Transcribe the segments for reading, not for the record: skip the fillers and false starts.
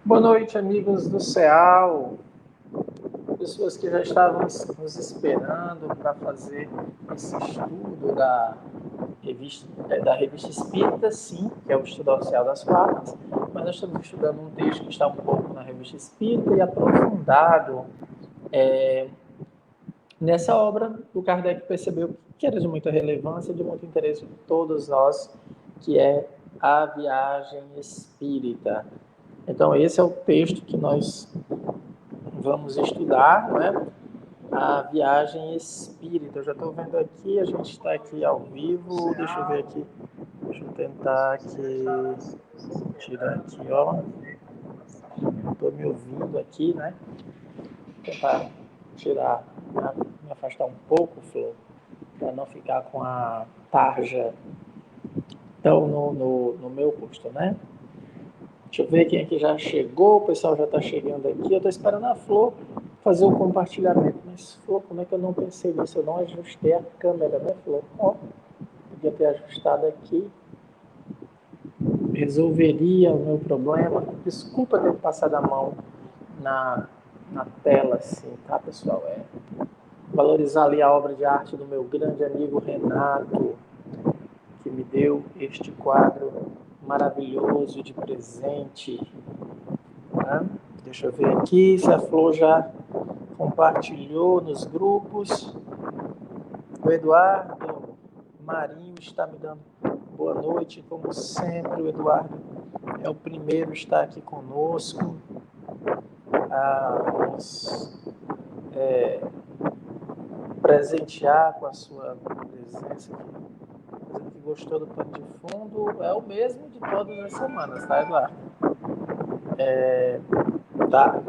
Boa noite, amigos do CEAL, pessoas que já estavam nos esperando para fazer esse estudo da revista Espírita, sim, que é o estudo oficial das quartas, mas nós estamos estudando um texto que está um pouco na revista Espírita e aprofundado nessa obra. O Kardec percebeu que era de muita relevância, de muito interesse de todos nós, que é a viagem espírita. Então, esse é o texto que nós vamos estudar, né? A viagem espírita. Eu já estou vendo aqui, a gente está aqui ao vivo. Deixa eu ver aqui. Deixa eu tentar aqui. Tirar aqui, ó. Estou me ouvindo aqui, né? Vou tentar tirar, me afastar um pouco, Flor, para não ficar com a tarja tão no meu rosto, né? Deixa eu ver quem aqui já chegou, o pessoal já está chegando aqui. Eu estou esperando a Flor fazer o compartilhamento. Mas, Flor, como é que eu não pensei nisso? Eu não ajustei a câmera, né, Flor? Ó, podia ter ajustado aqui. Resolveria o meu problema. Desculpa ter passado a mão na tela assim, tá, pessoal? Valorizar ali a obra de arte do meu grande amigo Renato, que me deu este quadro maravilhoso de presente. Tá? Deixa eu ver aqui se a Flor já compartilhou nos grupos. O Eduardo Marinho está me dando boa noite, como sempre. O Eduardo é o primeiro a estar aqui conosco, a nos presentear com a sua presença aqui. Dizendo que gostou do pano de fundo, é o mesmo de todas as semanas, tá, Eduardo? Tá.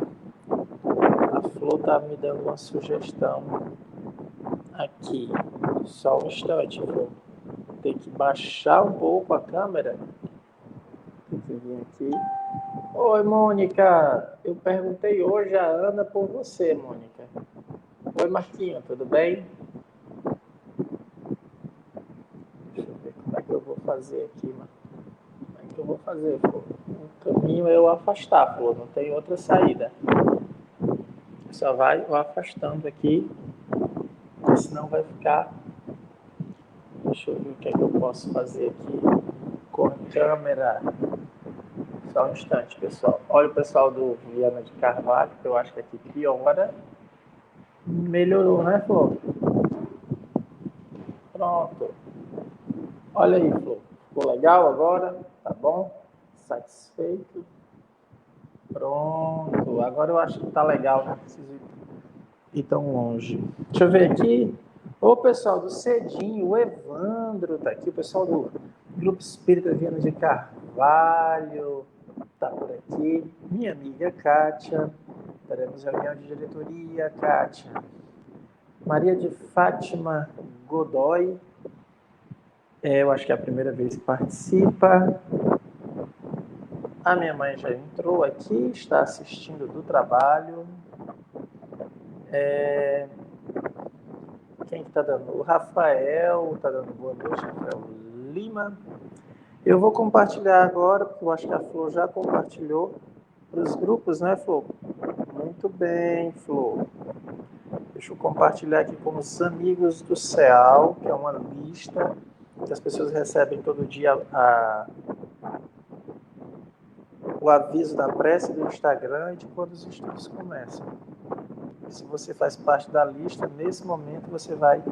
A Flor tá me dando uma sugestão aqui. Só um instante, vou ter que baixar um pouco a câmera. Tem que vir aqui. Oi, Mônica. Eu perguntei hoje a Ana por você, Mônica. Oi, Marquinho, tudo bem? Deixa eu ver como é que eu vou fazer aqui, mano. Como é que eu vou fazer, Flor? O caminho é eu afastar, Flor. Não tem outra saída. Só vai o afastando aqui, senão vai ficar. Deixa eu ver o que é que eu posso fazer aqui com a câmera. Só um instante, pessoal. Olha o pessoal do Viana de Carvalho, que eu acho que aqui piora. Melhorou, né, Flor? Pronto. Olha aí, Flor. Ficou legal agora? Tá bom? Satisfeito? Pronto. Agora eu acho que tá legal, não preciso ir tão longe. Deixa eu ver aqui. O pessoal do Cedinho, o Evandro tá aqui. O pessoal do Grupo Espírita Viana de Carvalho tá por aqui. Minha amiga Kátia. Teremos reunião de diretoria, Kátia. Maria de Fátima Godoy. Eu acho que é a primeira vez que participa. A minha mãe já entrou aqui, está assistindo do trabalho. Quem que está dando? O Rafael está dando boa noite, Rafael Lima. Eu vou compartilhar agora, porque eu acho que a Flor já compartilhou para os grupos, né, Flor? Muito bem, Flor. Deixa eu compartilhar aqui com os amigos do CEAL, que é uma lista que as pessoas recebem todo dia o aviso da prece do Instagram e de quando os estudos começam. E se você faz parte da lista, nesse momento você vai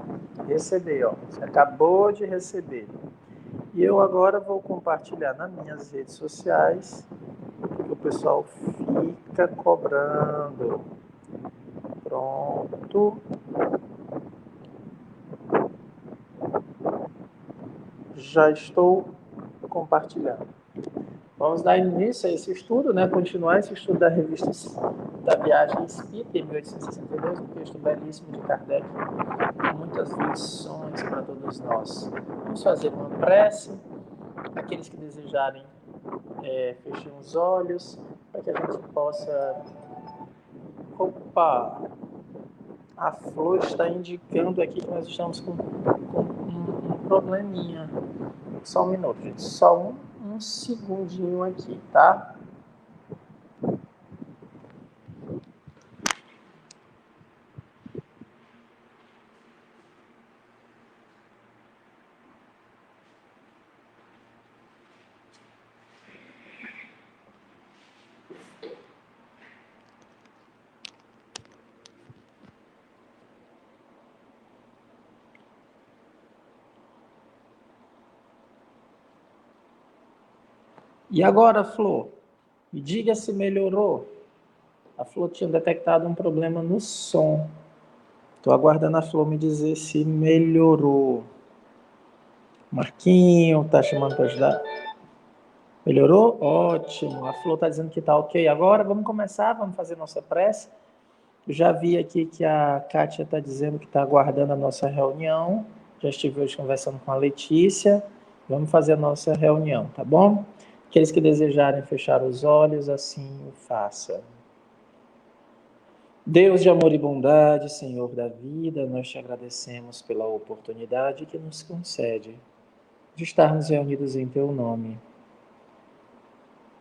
receber, ó. Você acabou de receber. E eu agora vou compartilhar nas minhas redes sociais, porque o pessoal fica cobrando. Pronto. Já estou compartilhando. Vamos dar início a esse estudo, né? Continuar esse estudo da revista da Viagem Espírita, em 1862, um texto belíssimo de Kardec, com muitas lições para todos nós. Vamos fazer uma prece. Aqueles que desejarem, fechem os olhos, para que a gente possa... Opa! A Flor está indicando aqui que nós estamos com um probleminha. Só um minuto, gente. Só um segundinho aqui, tá? E agora, Flor, me diga se melhorou. A Flor tinha detectado um problema no som. Estou aguardando a Flor me dizer se melhorou. Marquinho, tá chamando para ajudar? Melhorou? Ótimo. A Flor está dizendo que está ok. Agora vamos começar, vamos fazer nossa prece. Eu já vi aqui que a Kátia está dizendo que está aguardando a nossa reunião. Já estive hoje conversando com a Letícia. Vamos fazer a nossa reunião, tá bom? Aqueles que desejarem fechar os olhos, assim o façam. Deus de amor e bondade, Senhor da vida, nós te agradecemos pela oportunidade que nos concede de estarmos reunidos em teu nome.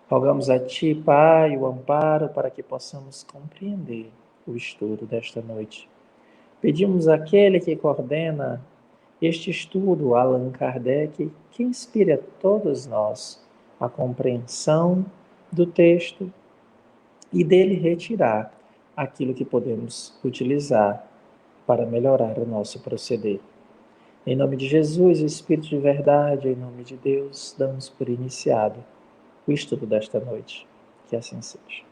Rogamos a ti, Pai, o amparo para que possamos compreender o estudo desta noite. Pedimos àquele que coordena este estudo, Allan Kardec, que inspire a todos nós a compreensão do texto e dele retirar aquilo que podemos utilizar para melhorar o nosso proceder. Em nome de Jesus, Espírito de verdade, em nome de Deus, damos por iniciado o estudo desta noite. Que assim seja.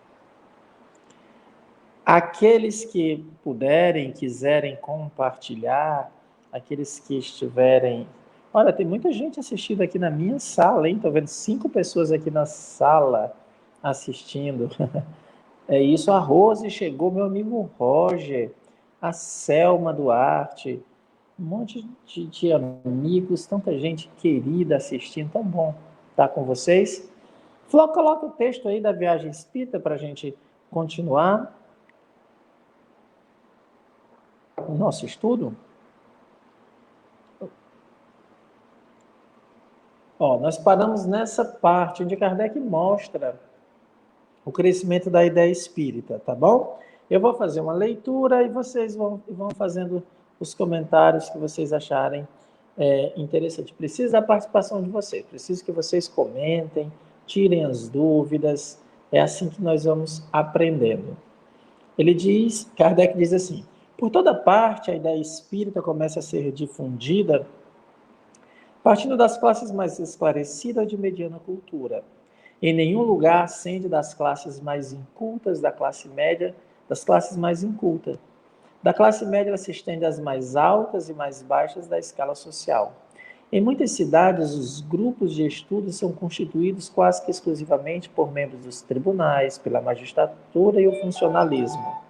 Aqueles que puderem, quiserem compartilhar, aqueles que estiverem... Olha, tem muita gente assistindo aqui na minha sala, hein? Estou vendo 5 pessoas aqui na sala assistindo. É isso, a Rose chegou, meu amigo Roger, a Selma Duarte, um monte de amigos, tanta gente querida assistindo, tão bom estar com vocês. Flor, coloca o texto aí da Viagem Espírita para a gente continuar o nosso estudo. Nós paramos nessa parte onde Kardec mostra o crescimento da ideia espírita, tá bom? Eu vou fazer uma leitura e vocês vão fazendo os comentários que vocês acharem interessante. Preciso da participação de vocês, preciso que vocês comentem, tirem as dúvidas, é assim que nós vamos aprendendo. Kardec diz assim: por toda parte a ideia espírita começa a ser difundida partindo das classes mais esclarecidas de mediana cultura. Em nenhum lugar ascende das classes mais incultas, da classe média, das classes mais incultas. Da classe média ela se estende às mais altas e mais baixas da escala social. Em muitas cidades, os grupos de estudo são constituídos quase que exclusivamente por membros dos tribunais, pela magistratura e o funcionalismo.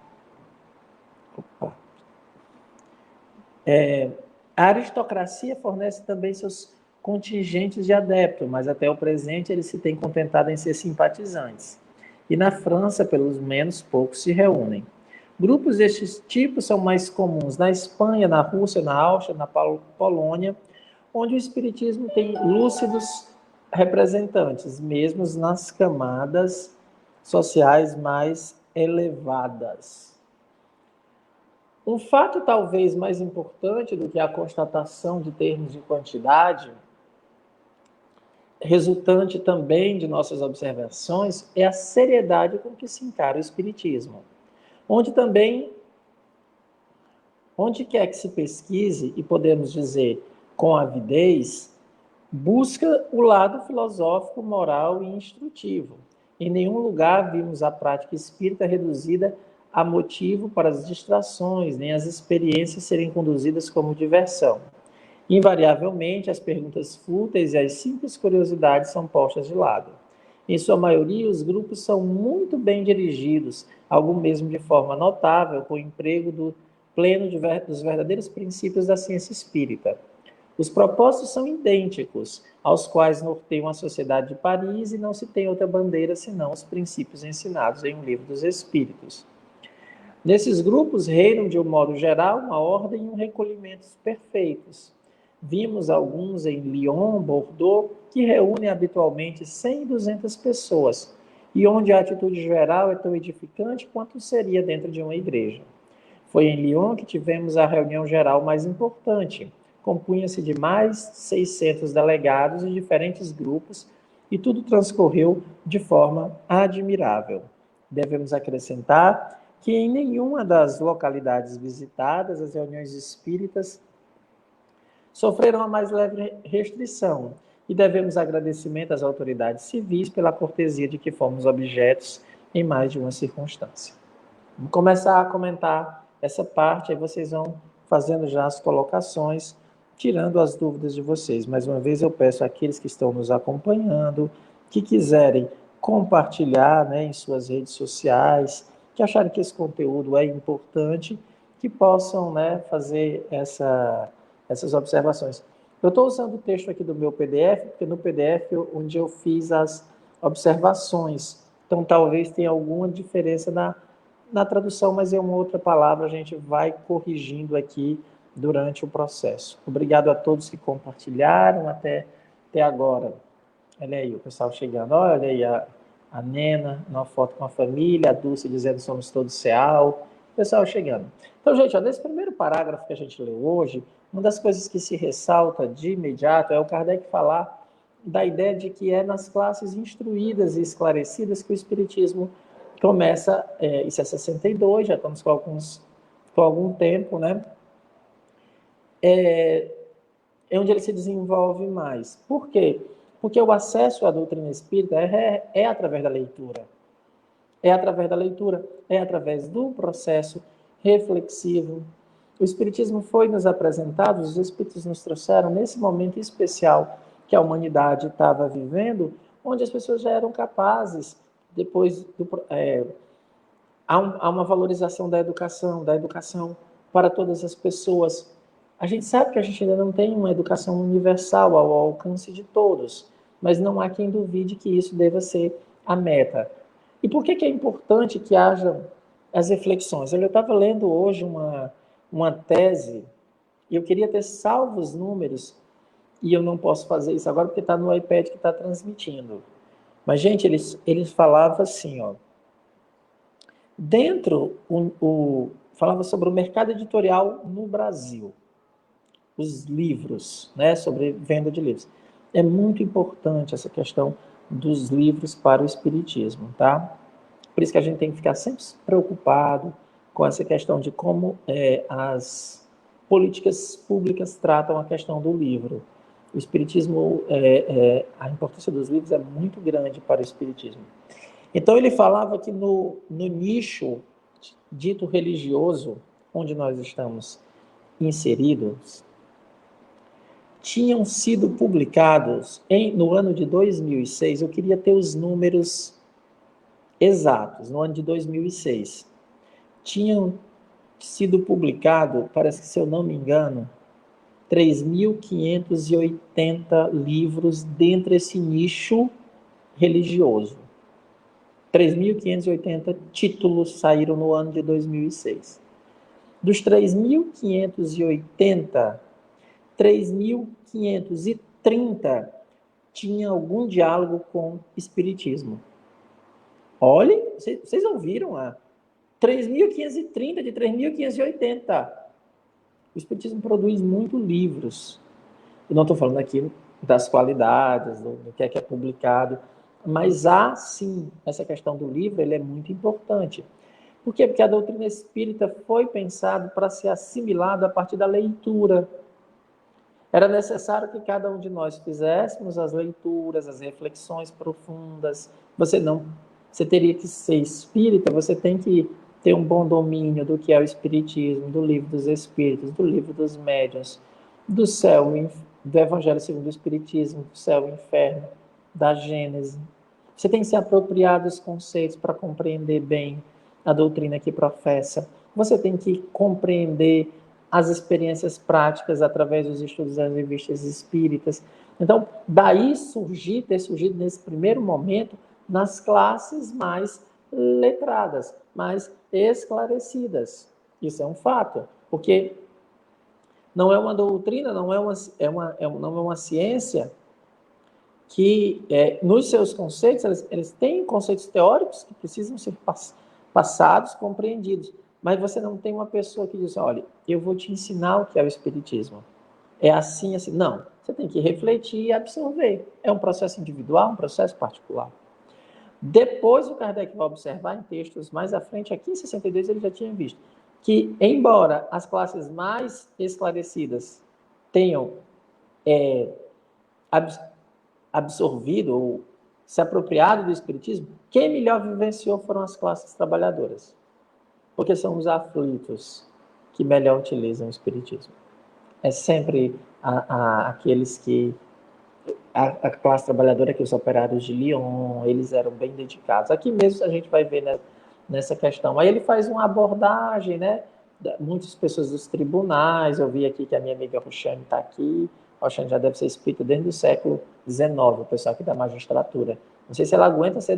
A aristocracia fornece também seus contingentes de adeptos, mas até o presente eles se têm contentado em ser simpatizantes. E na França, pelo menos, poucos se reúnem. Grupos destes tipos são mais comuns na Espanha, na Rússia, na Áustria, na Polônia, onde o espiritismo tem lúcidos representantes, mesmo nas camadas sociais mais elevadas. Um fato talvez mais importante do que a constatação de termos de quantidade, resultante também de nossas observações, é a seriedade com que se encara o espiritismo. Onde quer que se pesquise, e podemos dizer com avidez, busca o lado filosófico, moral e instrutivo. Em nenhum lugar vimos a prática espírita reduzida a motivo para as distrações, nem as experiências serem conduzidas como diversão. Invariavelmente, as perguntas fúteis e as simples curiosidades são postas de lado. Em sua maioria, os grupos são muito bem dirigidos, algum mesmo de forma notável, com o emprego do pleno dos verdadeiros princípios da ciência espírita. Os propósitos são idênticos, aos quais norteiam a Sociedade de Paris, e não se tem outra bandeira senão os princípios ensinados em um livro dos Espíritos. Nesses grupos reinam, de um modo geral, uma ordem e um recolhimento perfeitos. Vimos alguns em Lyon, Bordeaux, que reúnem habitualmente 100 e 200 pessoas, e onde a atitude geral é tão edificante quanto seria dentro de uma igreja. Foi em Lyon que tivemos a reunião geral mais importante. Compunha-se de mais 600 delegados de diferentes grupos, e tudo transcorreu de forma admirável. Devemos acrescentar que em nenhuma das localidades visitadas as reuniões espíritas sofreram a mais leve restrição, e devemos agradecimento às autoridades civis pela cortesia de que fomos objetos em mais de uma circunstância. Vamos começar a comentar essa parte, aí vocês vão fazendo já as colocações, tirando as dúvidas de vocês. Mais uma vez eu peço àqueles que estão nos acompanhando, que quiserem compartilhar, né, em suas redes sociais, que acharem que esse conteúdo é importante, que possam, né, fazer essas observações. Eu estou usando o texto aqui do meu PDF, porque no PDF onde eu fiz as observações, então talvez tenha alguma diferença na tradução, mas é uma outra palavra, a gente vai corrigindo aqui durante o processo. Obrigado a todos que compartilharam até agora. Olha aí o pessoal chegando, olha aí a Nena, uma foto com a família, a Dulce dizendo somos todos CEAL, o pessoal chegando. Então, gente, ó, nesse primeiro parágrafo que a gente leu hoje, uma das coisas que se ressalta de imediato é o Kardec falar da ideia de que é nas classes instruídas e esclarecidas que o Espiritismo começa, isso é 62, já estamos com algum tempo, né? É onde ele se desenvolve mais. Por quê? Porque o acesso à doutrina espírita é através da leitura. É através da leitura, é através do processo reflexivo. O Espiritismo foi nos apresentado, os Espíritos nos trouxeram nesse momento especial que a humanidade estava vivendo, onde as pessoas já eram capazes, depois há uma valorização da educação para todas as pessoas. A gente sabe que a gente ainda não tem uma educação universal ao alcance de todos, mas não há quem duvide que isso deva ser a meta. E por que é importante que haja as reflexões? Eu estava lendo hoje uma tese, e eu queria ter salvo os números, e eu não posso fazer isso agora porque está no iPad que está transmitindo. Mas, gente, eles falavam assim, ó, falava sobre o mercado editorial no Brasil, os livros, né, sobre venda de livros. É muito importante essa questão dos livros para o espiritismo, tá? Por isso que a gente tem que ficar sempre preocupado com essa questão de como as políticas públicas tratam a questão do livro. O espiritismo, a importância dos livros é muito grande para o espiritismo. Então ele falava que no nicho dito religioso, onde nós estamos inseridos, tinham sido publicados no ano de 2006, eu queria ter os números exatos, no ano de 2006, tinham sido publicados, parece que se eu não me engano, 3.580 livros dentro desse nicho religioso. 3.580 títulos saíram no ano de 2006. Dos 3.580, 3.530 tinha algum diálogo com espiritismo. Olhem, vocês ouviram? 3.530 de 3.580. O espiritismo produz muitos livros. Eu não estou falando aqui das qualidades, do que é publicado, mas há, sim, essa questão do livro, ele é muito importante. Por quê? Porque a doutrina espírita foi pensada para ser assimilada a partir da leitura. Era necessário que cada um de nós fizéssemos as leituras, as reflexões profundas. Você teria que ser espírita, você tem que ter um bom domínio do que é o espiritismo, do livro dos espíritos, do livro dos médiuns, do céu, do Evangelho segundo o Espiritismo, do céu e inferno, da Gênese. Você tem que se apropriar dos conceitos para compreender bem a doutrina que professa. Você tem que compreender as experiências práticas através dos estudos das revistas espíritas. Então, daí ter surgido nesse primeiro momento nas classes mais letradas, mais esclarecidas. Isso é um fato, porque não é uma doutrina, não é uma ciência que, nos seus conceitos, eles têm conceitos teóricos que precisam ser passados, compreendidos. Mas você não tem uma pessoa que diz, olha, eu vou te ensinar o que é o espiritismo. É assim, assim. Não, você tem que refletir e absorver. É um processo individual, um processo particular. Depois o Kardec vai observar em textos mais à frente, aqui em 62 ele já tinha visto, que embora as classes mais esclarecidas tenham absorvido ou se apropriado do Espiritismo, quem melhor vivenciou foram as classes trabalhadoras. Porque são os aflitos que melhor utilizam o Espiritismo. É sempre aqueles que... A classe trabalhadora, que os operários de Lyon, eles eram bem dedicados. Aqui mesmo a gente vai ver, né, nessa questão. Aí ele faz uma abordagem, né? Muitas pessoas dos tribunais, eu vi aqui que a minha amiga Roxane está aqui. A Roxane já deve ser espírita desde o século XIX, o pessoal aqui da magistratura. Não sei se ela aguenta ser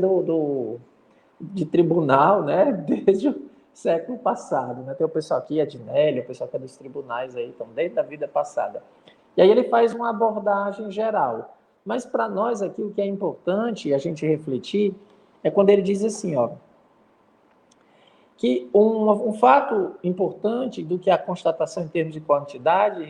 de tribunal, né? Desde o século passado. Né? Tem o pessoal aqui, Ednélia, o pessoal que é dos tribunais aí, estão desde a vida passada. E aí ele faz uma abordagem geral. Mas para nós aqui o que é importante a gente refletir é quando ele diz assim, ó, que um fato importante do que a constatação em termos de quantidade,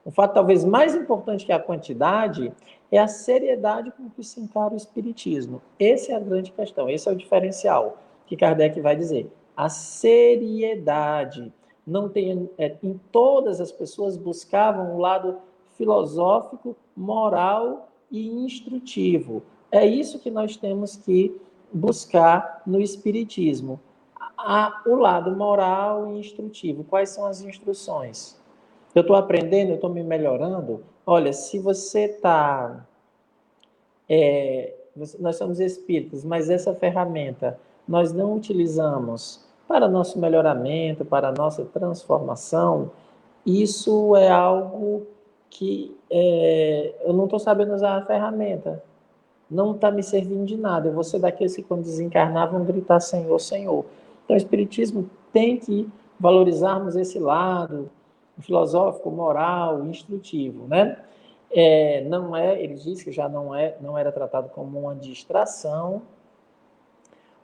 um fato talvez mais importante que a quantidade, é a seriedade com que se encara o Espiritismo. Essa é a grande questão, esse é o diferencial que Kardec vai dizer. A seriedade. Não tem, em todas as pessoas buscavam o lado filosófico, moral e instrutivo. É isso que nós temos que buscar no Espiritismo. O lado moral e instrutivo. Quais são as instruções? Eu estou aprendendo, eu estou me melhorando. Olha, se você está... nós somos espíritas, mas essa ferramenta nós não utilizamos para nosso melhoramento, para nossa transformação, isso é algo que eu não estou sabendo usar a ferramenta. Não está me servindo de nada. Eu vou ser daqueles que, quando desencarnar, vão gritar Senhor, Senhor. Então, o Espiritismo tem que valorizarmos esse lado filosófico, moral, instrutivo, né? Não é, ele diz que já não era tratado como uma distração.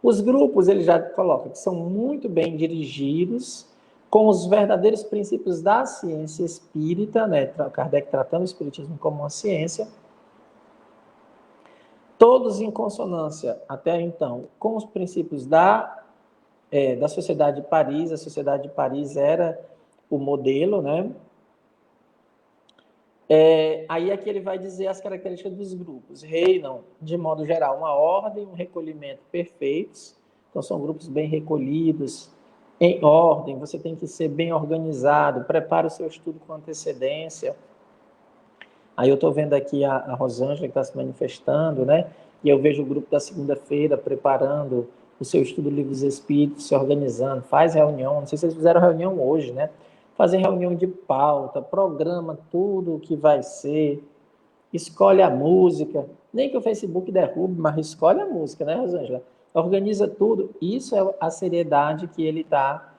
Os grupos, ele já coloca que são muito bem dirigidos, com os verdadeiros princípios da ciência espírita, né? Kardec tratando o Espiritismo como uma ciência, todos em consonância, até então, com os princípios da Sociedade de Paris. A Sociedade de Paris era o modelo, né? Aí aqui ele vai dizer as características dos grupos. Reinam, de modo geral, uma ordem, um recolhimento perfeitos. Então, são grupos bem recolhidos, em ordem. Você tem que ser bem organizado, prepare o seu estudo com antecedência. Aí eu estou vendo aqui a Rosângela, que está se manifestando, né? E eu vejo o grupo da segunda-feira preparando o seu estudo do Livro dos Espíritos, se organizando, faz reunião. Não sei se eles fizeram reunião hoje, né? Fazer reunião de pauta, programa tudo o que vai ser, escolhe a música, nem que o Facebook derrube, mas escolhe a música, né, Rosângela? Organiza tudo. Isso é a seriedade que ele está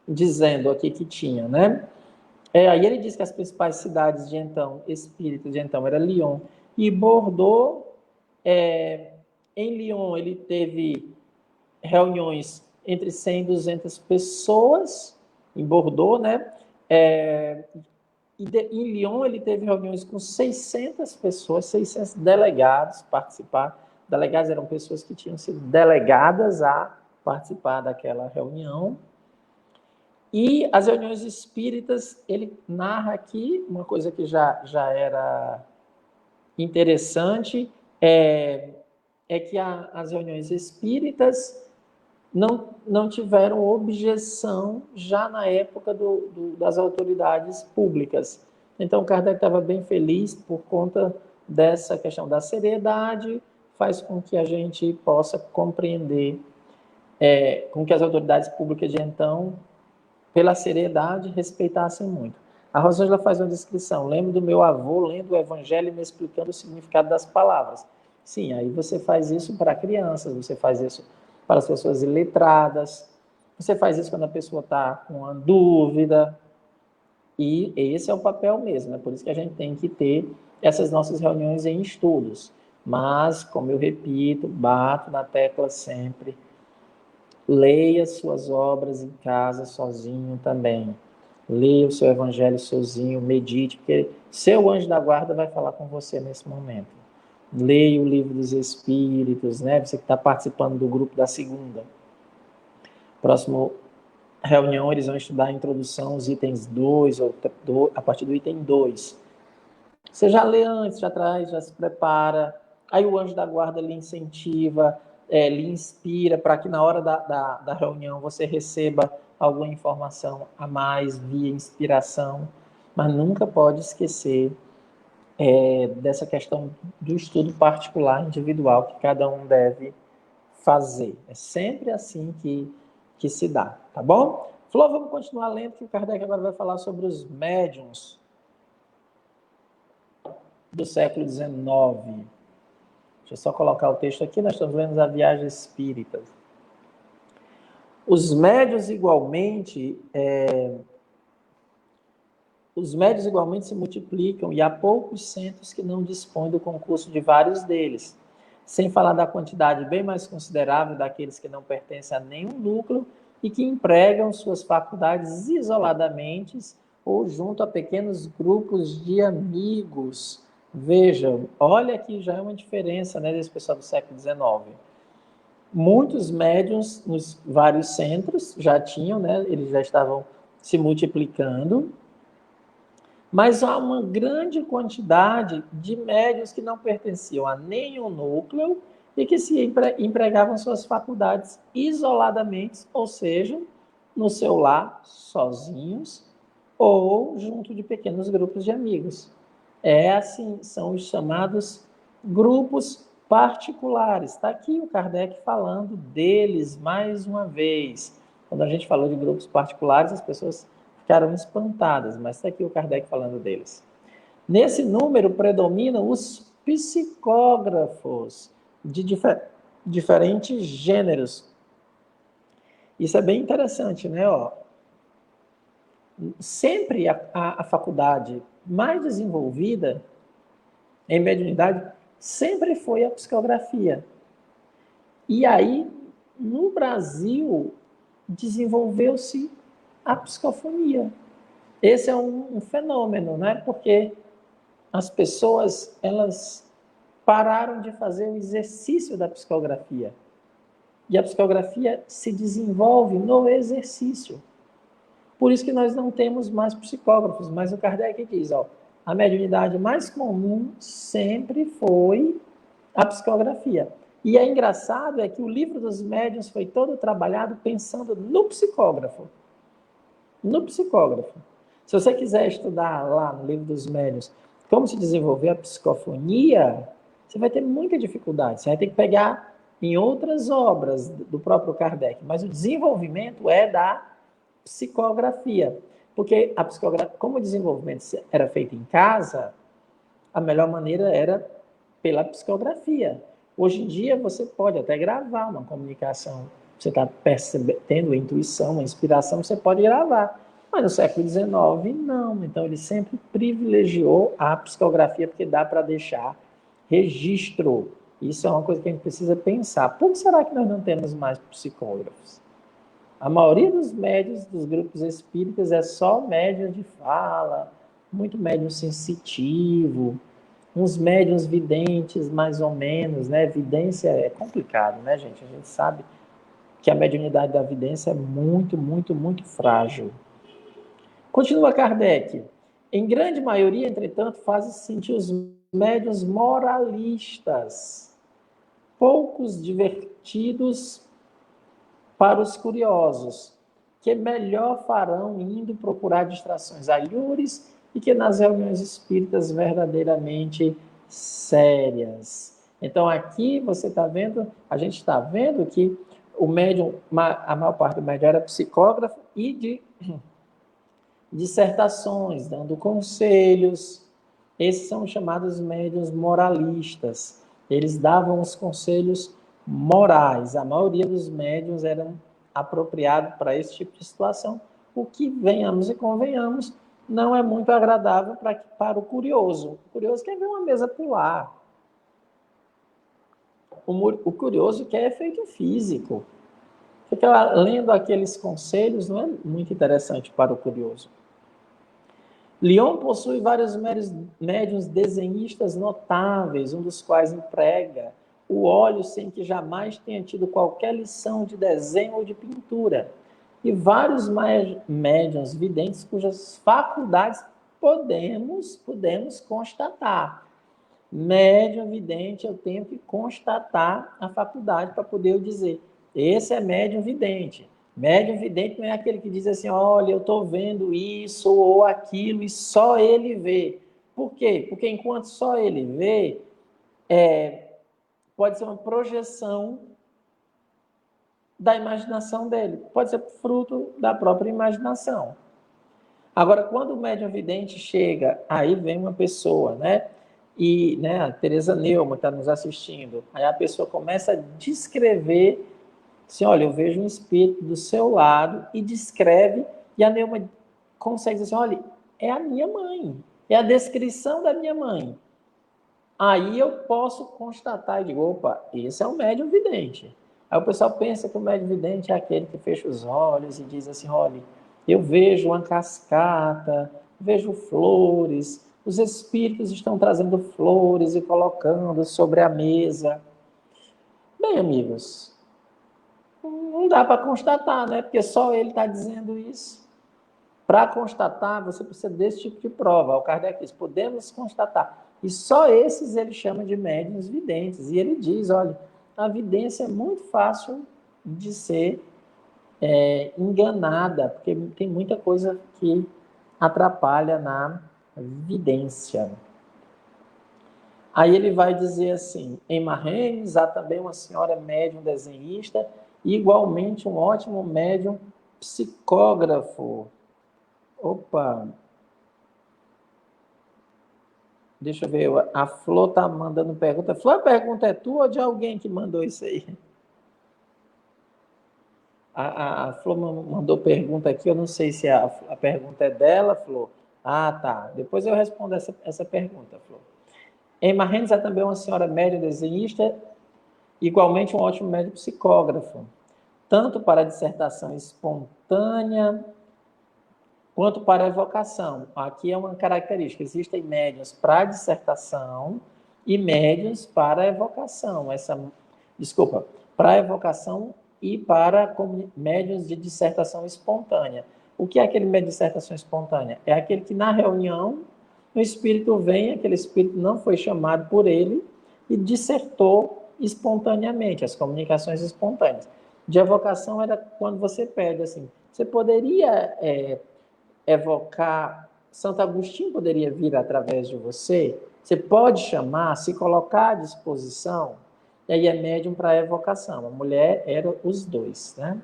dizendo aqui que tinha, né? Aí ele diz que as principais cidades de então, espíritas de então, era Lyon e Bordeaux. Em Lyon ele teve reuniões entre 100 e 200 pessoas, em Bordeaux, né? Em Lyon ele teve reuniões com 600 pessoas, 600 delegados participar. Delegados eram pessoas que tinham sido delegadas a participar daquela reunião. E as reuniões espíritas, ele narra aqui uma coisa que já era interessante, que as reuniões espíritas não tiveram objeção já na época das autoridades públicas. Então, Kardec estava bem feliz por conta dessa questão da seriedade, faz com que a gente possa compreender, com que as autoridades públicas de então, pela seriedade, respeitassem muito. A Rosângela faz uma descrição. Lembro do meu avô lendo o Evangelho e me explicando o significado das palavras. Sim, aí você faz isso para crianças, você faz isso para as pessoas iletradas, você faz isso quando a pessoa está com uma dúvida. E esse é o papel mesmo. É por isso que a gente tem que ter essas nossas reuniões em estudos. Mas, como eu repito, bato na tecla sempre, leia suas obras em casa sozinho também. Leia o seu evangelho sozinho, medite, porque seu anjo da guarda vai falar com você nesse momento. Leia o Livro dos Espíritos, né? Você que está participando do grupo da segunda. Próximo reunião, eles vão estudar a introdução, os itens 2, a partir do item 2. Você já lê antes, já traz, já se prepara. Aí o anjo da guarda lhe incentiva, lhe inspira para que na hora da reunião você receba alguma informação a mais via inspiração. Mas nunca pode esquecer dessa questão do estudo particular, individual, que cada um deve fazer. É sempre assim que se dá, tá bom? Flor, vamos continuar lendo, que o Kardec agora vai falar sobre os médiuns do século XIX. Deixa eu só colocar o texto aqui, nós estamos lendo a Viagem Espírita. Os médiuns igualmente se multiplicam e há poucos centros que não dispõem do concurso de vários deles, sem falar da quantidade bem mais considerável daqueles que não pertencem a nenhum núcleo e que empregam suas faculdades isoladamente ou junto a pequenos grupos de amigos. Vejam, olha que já é uma diferença, né, desse pessoal do século XIX. Muitos médiuns nos vários centros já tinham, né, eles já estavam se multiplicando, mas há uma grande quantidade de médiuns que não pertenciam a nenhum núcleo e que se empregavam suas faculdades isoladamente, ou seja, no seu lar, sozinhos, ou junto de pequenos grupos de amigos. Assim, são os chamados grupos particulares. Está aqui o Kardec falando deles mais uma vez. Quando a gente falou de grupos particulares, as pessoas ficaram espantadas, mas está aqui o Kardec falando deles. Nesse número predominam os psicógrafos de diferentes gêneros. Isso é bem interessante, né? Sempre a faculdade mais desenvolvida em mediunidade sempre foi a psicografia. E aí, no Brasil, desenvolveu-se a psicofonia. Esse é um fenômeno, né? Porque as pessoas, elas pararam de fazer o exercício da psicografia. E a psicografia se desenvolve no exercício. Por isso que nós não temos mais psicógrafos, mas o Kardec diz, a mediunidade mais comum sempre foi a psicografia. E é engraçado é que o livro dos médiuns foi todo trabalhado pensando no psicógrafo. No psicógrafo. Se você quiser estudar lá no livro dos médiuns como se desenvolver a psicofonia, você vai ter muita dificuldade. Você vai ter que pegar em outras obras do próprio Kardec. Mas o desenvolvimento é da psicografia. Porque a psicografia, como o desenvolvimento era feito em casa, a melhor maneira era pela psicografia. Hoje em dia, você pode até gravar uma comunicação. Você está tendo intuição, uma inspiração, você pode gravar. Mas no século XIX, não. Então, ele sempre privilegiou a psicografia, porque dá para deixar registro. Isso é uma coisa que a gente precisa pensar. Por que será que nós não temos mais psicógrafos? A maioria dos médiuns dos grupos espíritas é só médium de fala, muito médium sensitivo, uns médiuns videntes, mais ou menos, né? Vidência é complicado, né, gente? A gente sabe que a mediunidade da vidência é muito, muito, muito frágil. Continua Kardec. Em grande maioria, entretanto, fazem-se sentir os médiuns moralistas, poucos divertidos para os curiosos, que melhor farão indo procurar distrações alhures e que nas reuniões espíritas verdadeiramente sérias. Então, aqui você está vendo, a gente está vendo que o médium, a maior parte do médium era psicógrafo e de dissertações, dando conselhos. Esses são chamados médiuns moralistas. Eles davam os conselhos morais. A maioria dos médiuns eram apropriados para esse tipo de situação, o que, venhamos e convenhamos, não é muito agradável para o curioso. O curioso quer ver uma mesa pular. O curioso quer efeito físico. Ficar lendo aqueles conselhos não é muito interessante para o curioso. Lyon possui vários médiuns desenhistas notáveis, um dos quais emprega o óleo sem que jamais tenha tido qualquer lição de desenho ou de pintura. E vários médiuns videntes cujas faculdades podemos constatar. Médium vidente, eu tenho que constatar a faculdade para poder eu dizer, esse é médium vidente. Médium vidente não é aquele que diz assim, olha, eu estou vendo isso ou aquilo e só ele vê. Por quê? Porque enquanto só ele vê, pode ser uma projeção da imaginação dele, pode ser fruto da própria imaginação. Agora, quando o médium vidente chega, aí vem uma pessoa, né? E né, a Teresa Neumann está nos assistindo, aí a pessoa começa a descrever, assim, olha, eu vejo um espírito do seu lado, e descreve, e a Neumann consegue dizer assim, olha, é a minha mãe, é a descrição da minha mãe. Aí eu posso constatar, e digo, opa, esse é o médium vidente. Aí o pessoal pensa que o médium vidente é aquele que fecha os olhos e diz assim, olha, eu vejo uma cascata, vejo flores, os espíritos estão trazendo flores e colocando sobre a mesa. Bem, amigos, não dá para constatar, né? Porque só ele está dizendo isso. Para constatar, você precisa desse tipo de prova. O Kardec diz, podemos constatar. E só esses ele chama de médiuns videntes. E ele diz, olha, a vidência é muito fácil de ser enganada, porque tem muita coisa que atrapalha na vidência. Aí ele vai dizer assim, em Marraines há também uma senhora médium desenhista e igualmente um ótimo médium psicógrafo. Opa! Deixa eu ver, a Flor tá mandando pergunta. Flor, a pergunta é tua ou de alguém que mandou isso aí? A Flor mandou pergunta aqui, eu não sei se a pergunta é dela, Flor. Ah, tá. Depois eu respondo essa pergunta, Flor. Emma Rennes é também uma senhora médium desenhista, igualmente um ótimo médium psicógrafo, tanto para a dissertação espontânea quanto para a evocação. Aqui é uma característica, existem médiuns para a dissertação e médiuns para a evocação. Para a evocação e para médiuns de dissertação espontânea. O que é aquele médium de dissertação espontânea? É aquele que na reunião o espírito vem, aquele espírito não foi chamado por ele e dissertou espontaneamente, as comunicações espontâneas. De evocação era quando você pede assim, você poderia evocar, Santo Agostinho poderia vir através de você, você pode chamar, se colocar à disposição, e aí é médium para a evocação. A mulher era os dois, né?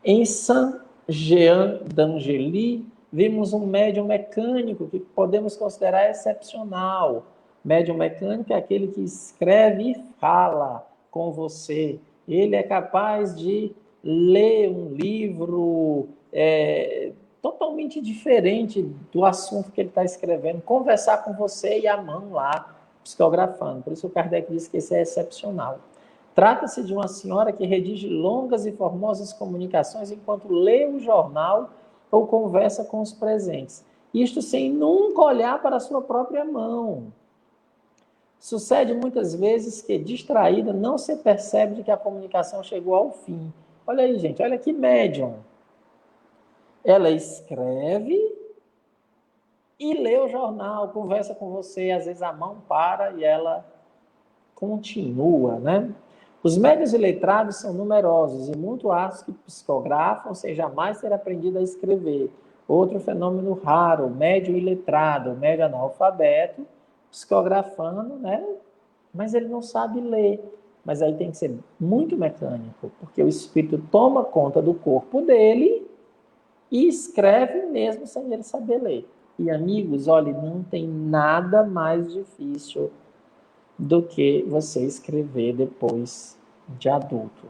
Em Saint-Jean d'Angely, vimos um médium mecânico que podemos considerar excepcional. Médium mecânico é aquele que escreve e fala com você. Ele é capaz de ler um livro totalmente diferente do assunto que ele está escrevendo, conversar com você e a mão lá, psicografando. Por isso o Kardec diz que esse é excepcional. Trata-se de uma senhora que redige longas e formosas comunicações enquanto lê o jornal ou conversa com os presentes. Isto sem nunca olhar para a sua própria mão. Sucede muitas vezes que, distraída, não se percebe de que a comunicação chegou ao fim. Olha aí, gente, olha que médium. Ela escreve e lê o jornal, conversa com você, às vezes a mão para e ela continua, né? Os médiuns iletrados são numerosos e muito há que psicografam sem jamais ter aprendido a escrever. Outro fenômeno raro, médium iletrado, médium analfabeto, psicografando, né? Mas ele não sabe ler. Mas aí tem que ser muito mecânico, porque o espírito toma conta do corpo dele e escreve mesmo sem ele saber ler. E amigos, olha, não tem nada mais difícil do que você escrever depois de adulto.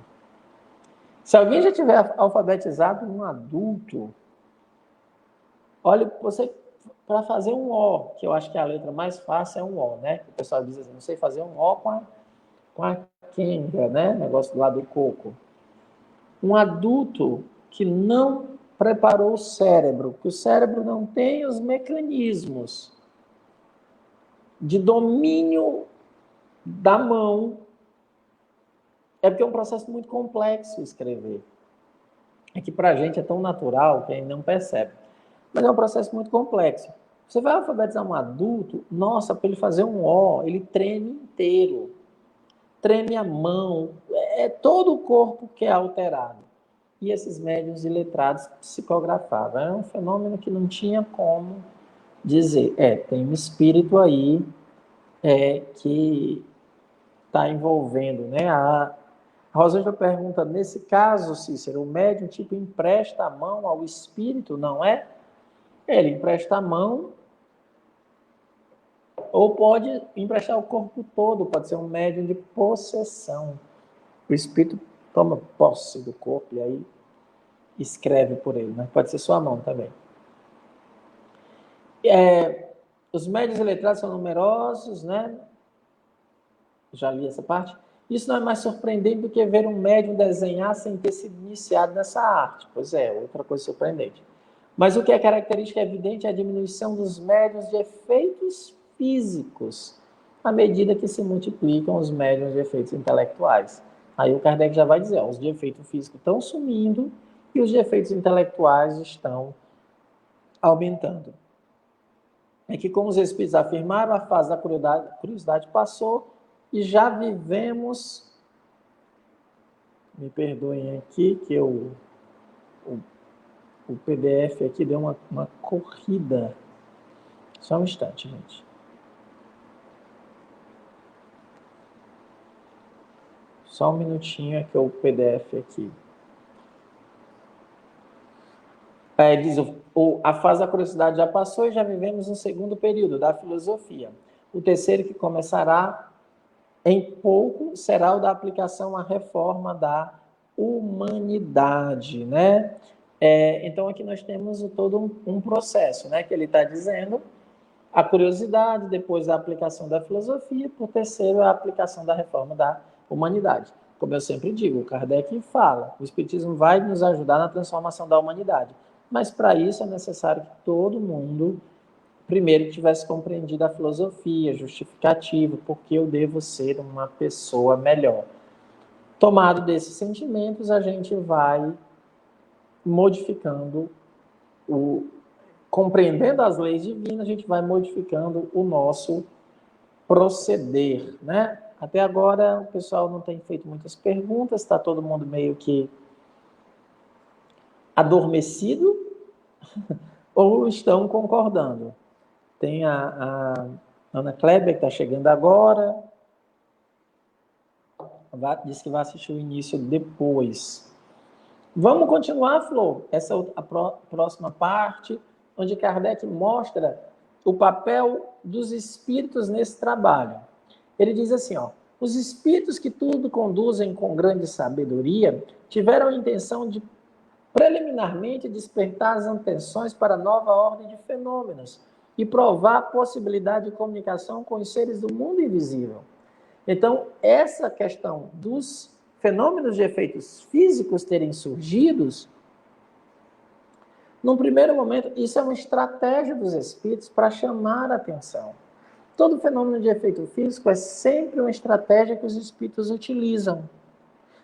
Se alguém já tiver alfabetizado um adulto, olha, você para fazer um O, que eu acho que a letra mais fácil é um O, né? O pessoal diz assim, não sei fazer um O com a quenga, né? Negócio do lado do coco. Um adulto que não preparou o cérebro, porque o cérebro não tem os mecanismos de domínio da mão. É porque é um processo muito complexo escrever. É que para a gente é tão natural que a gente não percebe. Mas é um processo muito complexo. Você vai alfabetizar um adulto, nossa, para ele fazer um O, ele treme inteiro. Treme a mão, é todo o corpo que é alterado. E esses médiuns iletrados psicografavam. Era um fenômeno que não tinha como dizer, tem um espírito aí que está envolvendo, né? A Rosângela pergunta, nesse caso, Cícero, o médium tipo empresta a mão ao espírito, não é? Ele empresta a mão ou pode emprestar o corpo todo, pode ser um médium de possessão. O espírito toma posse do corpo e aí escreve por ele, né? Pode ser sua mão também. Os médiuns iletrados são numerosos, né? Já li essa parte. Isso não é mais surpreendente do que ver um médium desenhar sem ter sido iniciado nessa arte. Pois é, outra coisa surpreendente. Mas o que é característica evidente é a diminuição dos médiuns de efeitos físicos, à medida que se multiplicam os médiuns de efeitos intelectuais. Aí o Kardec já vai dizer, os de efeito físico estão sumindo e os de efeitos intelectuais estão aumentando. É que, como os espíritos afirmaram, a fase da curiosidade passou e já vivemos, me perdoem aqui, que o PDF aqui deu uma corrida. Só um instante, gente. Só um minutinho aqui, o PDF aqui. Diz, a fase da curiosidade já passou e já vivemos um segundo período da filosofia. O terceiro, que começará em pouco, será o da aplicação à reforma da humanidade, né? Então, aqui nós temos todo um processo, né? Que ele está dizendo, a curiosidade, depois a aplicação da filosofia, por terceiro, a aplicação da reforma da humanidade. Como eu sempre digo, o Kardec fala, o Espiritismo vai nos ajudar na transformação da humanidade. Mas, para isso, é necessário que todo mundo, primeiro, tivesse compreendido a filosofia, justificativo, porque eu devo ser uma pessoa melhor. Tomado desses sentimentos, a gente vai modificando, compreendendo as leis divinas, a gente vai modificando o nosso proceder, né? Até agora, o pessoal não tem feito muitas perguntas, está todo mundo meio que adormecido, ou estão concordando. Tem a Ana Kleber, que está chegando agora, disse que vai assistir o início depois. Vamos continuar, Flor, essa a próxima parte, onde Kardec mostra o papel dos espíritos nesse trabalho. Ele diz assim, os espíritos que tudo conduzem com grande sabedoria tiveram a intenção de preliminarmente despertar as atenções para a nova ordem de fenômenos e provar a possibilidade de comunicação com os seres do mundo invisível. Então, essa questão dos fenômenos de efeitos físicos terem surgido, num primeiro momento, isso é uma estratégia dos espíritos para chamar a atenção. Todo fenômeno de efeito físico é sempre uma estratégia que os espíritos utilizam.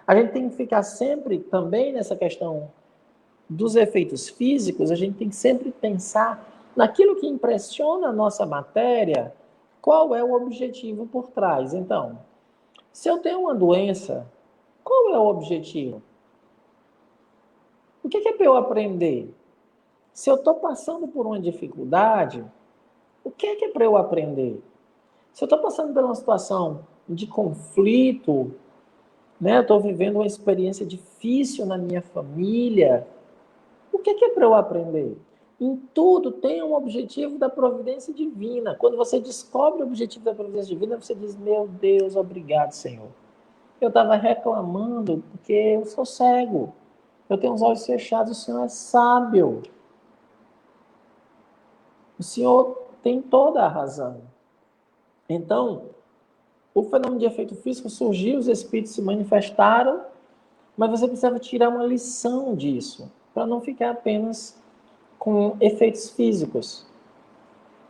A gente tem que ficar sempre também nessa questão dos efeitos físicos, a gente tem que sempre pensar naquilo que impressiona a nossa matéria, qual é o objetivo por trás. Então, se eu tenho uma doença, qual é o objetivo? O que é para eu aprender? Se eu estou passando por uma dificuldade, o que é para eu aprender? Se eu estou passando por uma situação de conflito, né, eu estou vivendo uma experiência difícil na minha família, o que é para eu aprender? Em tudo tem um objetivo da providência divina. Quando você descobre o objetivo da providência divina, você diz, meu Deus, obrigado, Senhor. Eu estava reclamando porque eu sou cego. Eu tenho os olhos fechados, o Senhor é sábio. O Senhor tem toda a razão. Então, o fenômeno de efeito físico surgiu, os espíritos se manifestaram, mas você precisava tirar uma lição disso, para não ficar apenas com efeitos físicos.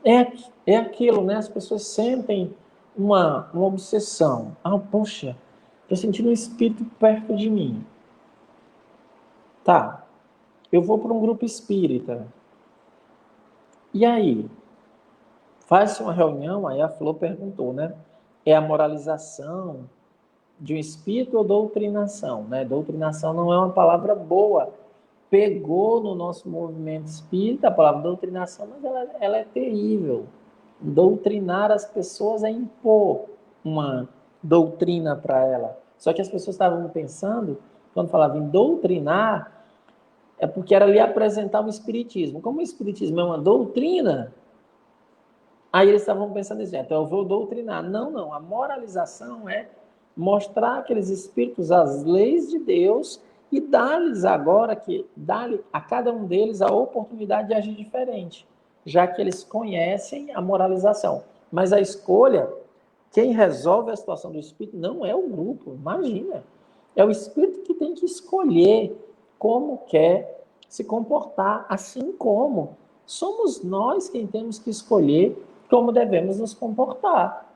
É aquilo, né? As pessoas sentem uma obsessão. Poxa, estou sentindo um espírito perto de mim. Tá, eu vou para um grupo espírita. E aí? Faz-se uma reunião, aí a Flor perguntou, né? É a moralização de um espírito ou doutrinação, né? Doutrinação não é uma palavra boa. Pegou no nosso movimento espírita a palavra doutrinação, mas ela é terrível. Doutrinar as pessoas é impor uma doutrina para ela. Só que as pessoas estavam pensando, quando falavam em doutrinar, é porque era lhe apresentar o espiritismo. Como o espiritismo é uma doutrina, aí eles estavam pensando assim, então eu vou doutrinar. Não, não. A moralização é mostrar aqueles espíritos as leis de Deus e dar-lhes agora, dar-lhe a cada um deles a oportunidade de agir diferente, já que eles conhecem a moralização. Mas a escolha, quem resolve a situação do espírito não é o grupo, imagina. É o espírito que tem que escolher como quer se comportar, assim como somos nós quem temos que escolher como devemos nos comportar.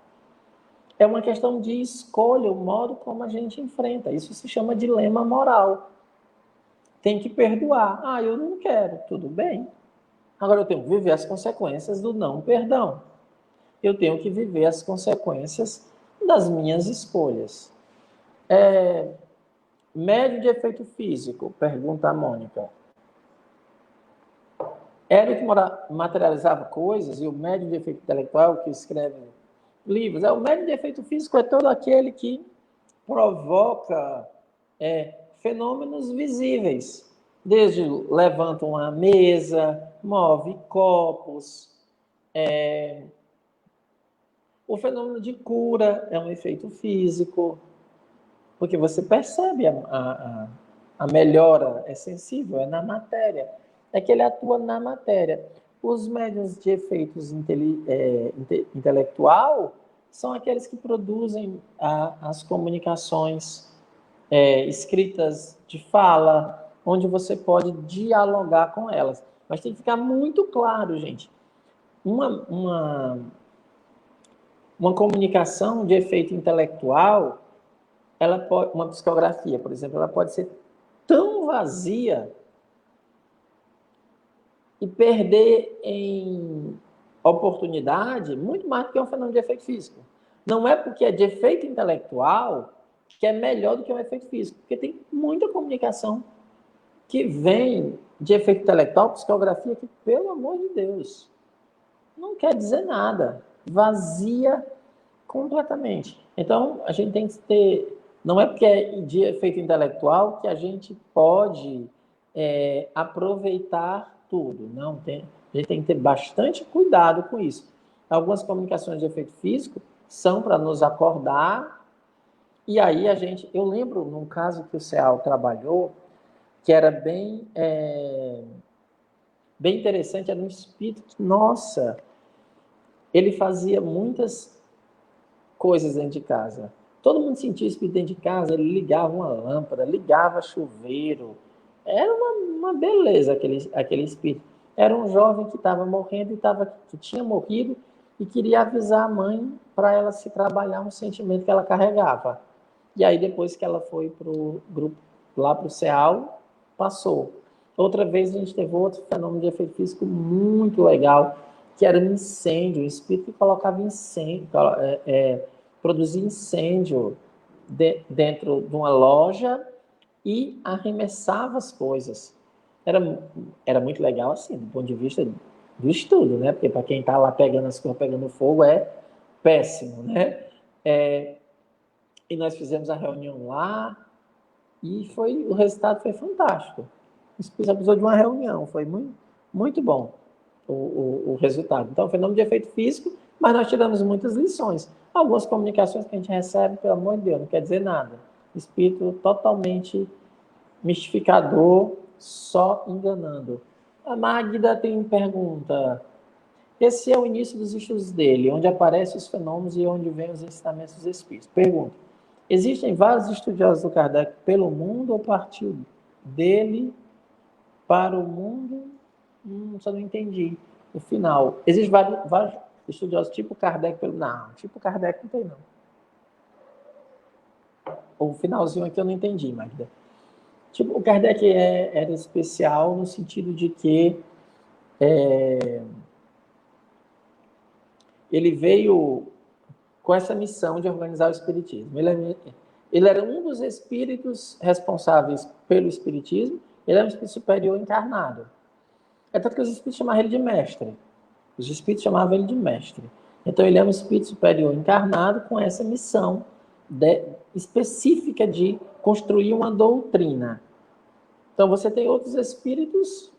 É uma questão de escolha, o modo como a gente enfrenta. Isso se chama dilema moral. Tem que perdoar. Ah, eu não quero. Tudo bem. Agora eu tenho que viver as consequências do não perdão. Eu tenho que viver as consequências das minhas escolhas. Médio de efeito físico? Pergunta a Mônica. Era o que materializava coisas e o médio de efeito intelectual que escreve livros. O médio de efeito físico é todo aquele que provoca fenômenos visíveis. Desde levanta uma mesa, move copos. O fenômeno de cura é um efeito físico, porque você percebe a melhora, é sensível, é na matéria. É que ele atua na matéria. Os médiuns de efeitos intelectual são aqueles que produzem as comunicações escritas de fala, onde você pode dialogar com elas. Mas tem que ficar muito claro, gente. Uma comunicação de efeito intelectual, ela pode, uma psicografia, por exemplo, ela pode ser tão vazia e perder em oportunidade muito mais do que um fenômeno de efeito físico. Não é porque é de efeito intelectual que é melhor do que um efeito físico, porque tem muita comunicação que vem de efeito intelectual, psicografia, que, pelo amor de Deus, não quer dizer nada, vazia completamente. Então, a gente tem que ter... Não é porque é de efeito intelectual que a gente pode aproveitar tudo. Não, a gente tem que ter bastante cuidado com isso. Algumas comunicações de efeito físico são para nos acordar, e aí eu lembro num caso que o CEAL trabalhou, que era bem interessante, era um espírito que, nossa, ele fazia muitas coisas dentro de casa. Todo mundo sentia espírito dentro de casa, ele ligava uma lâmpada, ligava chuveiro. Era uma beleza aquele espírito. Era um jovem que estava morrendo que tinha morrido e queria avisar a mãe para ela se trabalhar um sentimento que ela carregava. E aí, depois que ela foi para o grupo, lá para o CEAL, passou. Outra vez a gente teve outro fenômeno de efeito físico muito legal, que era um incêndio, um espírito que colocava incêndio, produzia incêndio dentro de uma loja e arremessava as coisas. Era muito legal, assim, do ponto de vista do estudo, né? Porque para quem está lá pegando as coisas, pegando fogo, é péssimo, né? E nós fizemos a reunião lá e o resultado foi fantástico. Isso precisou de uma reunião, foi muito, muito bom o resultado. Então, fenômeno de efeito físico, mas nós tiramos muitas lições. Algumas comunicações que a gente recebe, pelo amor de Deus, não quer dizer nada. Espírito totalmente mistificador, só enganando. A Magda tem pergunta. Esse é o início dos estudos dele, onde aparecem os fenômenos e onde vêm os ensinamentos dos espíritos. Pergunta. Existem vários estudiosos do Kardec pelo mundo ou partiu dele para o mundo? Só não entendi. O final. Existem vários estudiosos tipo Kardec pelo... Não, tipo Kardec não tem, não. O finalzinho aqui eu não entendi, Magda. Tipo, o Kardec era especial no sentido de que ele veio com essa missão de organizar o Espiritismo. Ele era um dos espíritos responsáveis pelo Espiritismo, ele era um espírito superior encarnado. É tanto que os espíritos chamavam ele de mestre. Os espíritos chamavam ele de mestre. Então, ele é um espírito superior encarnado com essa missão específica de construir uma doutrina. Então, você tem outros espíritos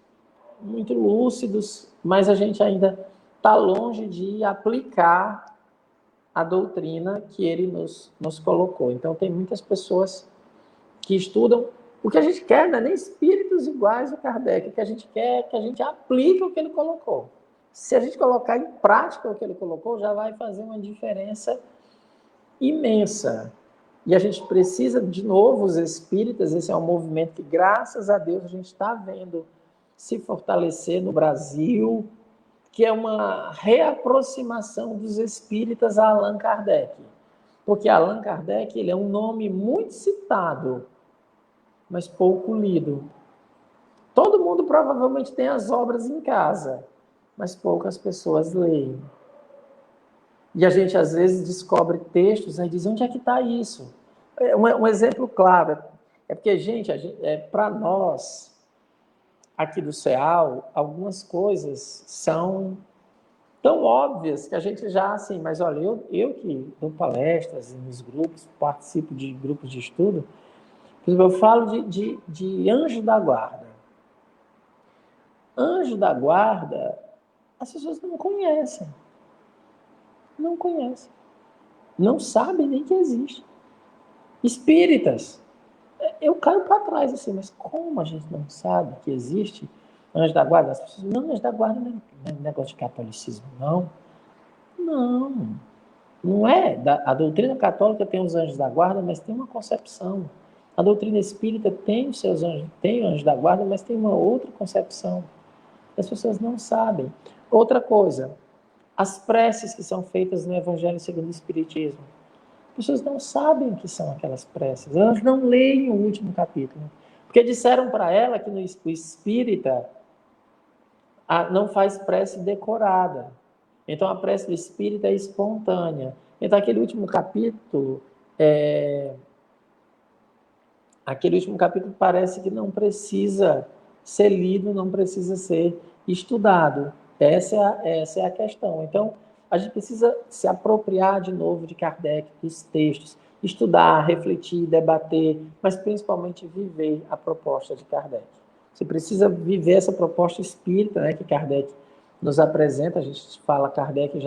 muito lúcidos, mas a gente ainda está longe de aplicar a doutrina que ele nos colocou. Então, tem muitas pessoas que estudam. O que a gente quer não é nem espíritos iguais ao Kardec. O que a gente quer é que a gente aplique o que ele colocou. Se a gente colocar em prática o que ele colocou, já vai fazer uma diferença imensa. E a gente precisa, de novo, os espíritas, esse é um movimento que, graças a Deus, a gente está vendo se fortalecer no Brasil, que é uma reaproximação dos espíritas a Allan Kardec. Porque Allan Kardec ele é um nome muito citado, mas pouco lido. Todo mundo provavelmente tem as obras em casa, mas poucas pessoas leem. E a gente, às vezes, descobre textos e diz, onde é que está isso? Um exemplo claro, é porque, gente para nós, aqui do CEAL, algumas coisas são tão óbvias que a gente já, assim, mas olha, eu que dou palestras nos grupos, participo de grupos de estudo, por exemplo, eu falo de anjo da guarda. Anjo da guarda, as pessoas não conhecem. Não conhecem. Não sabem nem que existe. Espíritas. Eu caio para trás, assim, mas como a gente não sabe que existe anjo da guarda? As pessoas, não, anjo da guarda não é negócio de catolicismo, não. Não. Não é. A doutrina católica tem os anjos da guarda, mas tem uma concepção. A doutrina espírita tem os seus anjos, tem anjos da guarda, mas tem uma outra concepção. As pessoas não sabem. Outra coisa, as preces que são feitas no Evangelho segundo o Espiritismo. As pessoas não sabem o que são aquelas preces. Elas não leem o último capítulo. Porque disseram para ela que no espírita não faz prece decorada. Então, a prece do espírita é espontânea. Então, aquele último capítulo parece que não precisa ser lido, não precisa ser estudado. Essa é a questão. Então, a gente precisa se apropriar de novo de Kardec, dos textos, estudar, refletir, debater, mas principalmente viver a proposta de Kardec. Você precisa viver essa proposta espírita, né, que Kardec nos apresenta. A gente fala Kardec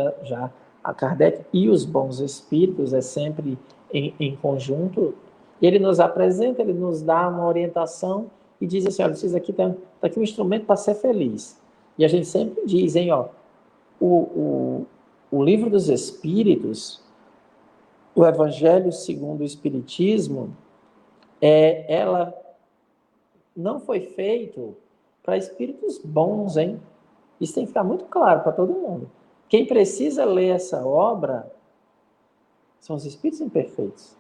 a Kardec e os bons espíritos, é sempre em conjunto. Ele nos apresenta, ele nos dá uma orientação e diz assim, olha, isso aqui tá aqui um instrumento para ser feliz. E a gente sempre diz, hein, ó, o livro dos Espíritos, o Evangelho segundo o Espiritismo, ela não foi feito para espíritos bons, hein? Isso tem que ficar muito claro para todo mundo. Quem precisa ler essa obra são os espíritos imperfeitos.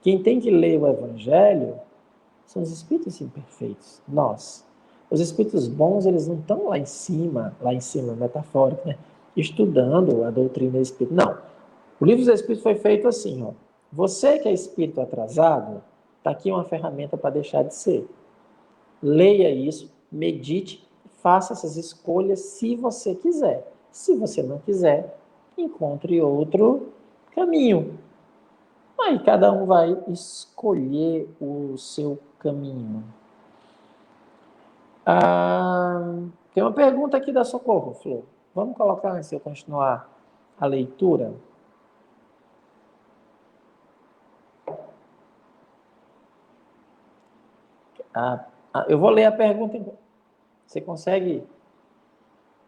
Quem tem que ler o Evangelho são os espíritos imperfeitos, nós. Os espíritos bons, eles não estão lá em cima, metafórico, né? Estudando a doutrina espírita. Não. O livro dos Espíritos foi feito assim, ó. Você que é espírito atrasado, está aqui uma ferramenta para deixar de ser. Leia isso, medite, faça essas escolhas se você quiser. Se você não quiser, encontre outro caminho. Aí cada um vai escolher o seu caminho. Tem uma pergunta aqui da Socorro, Flor. Vamos colocar antes de eu continuar a leitura. Eu vou ler a pergunta. Você consegue...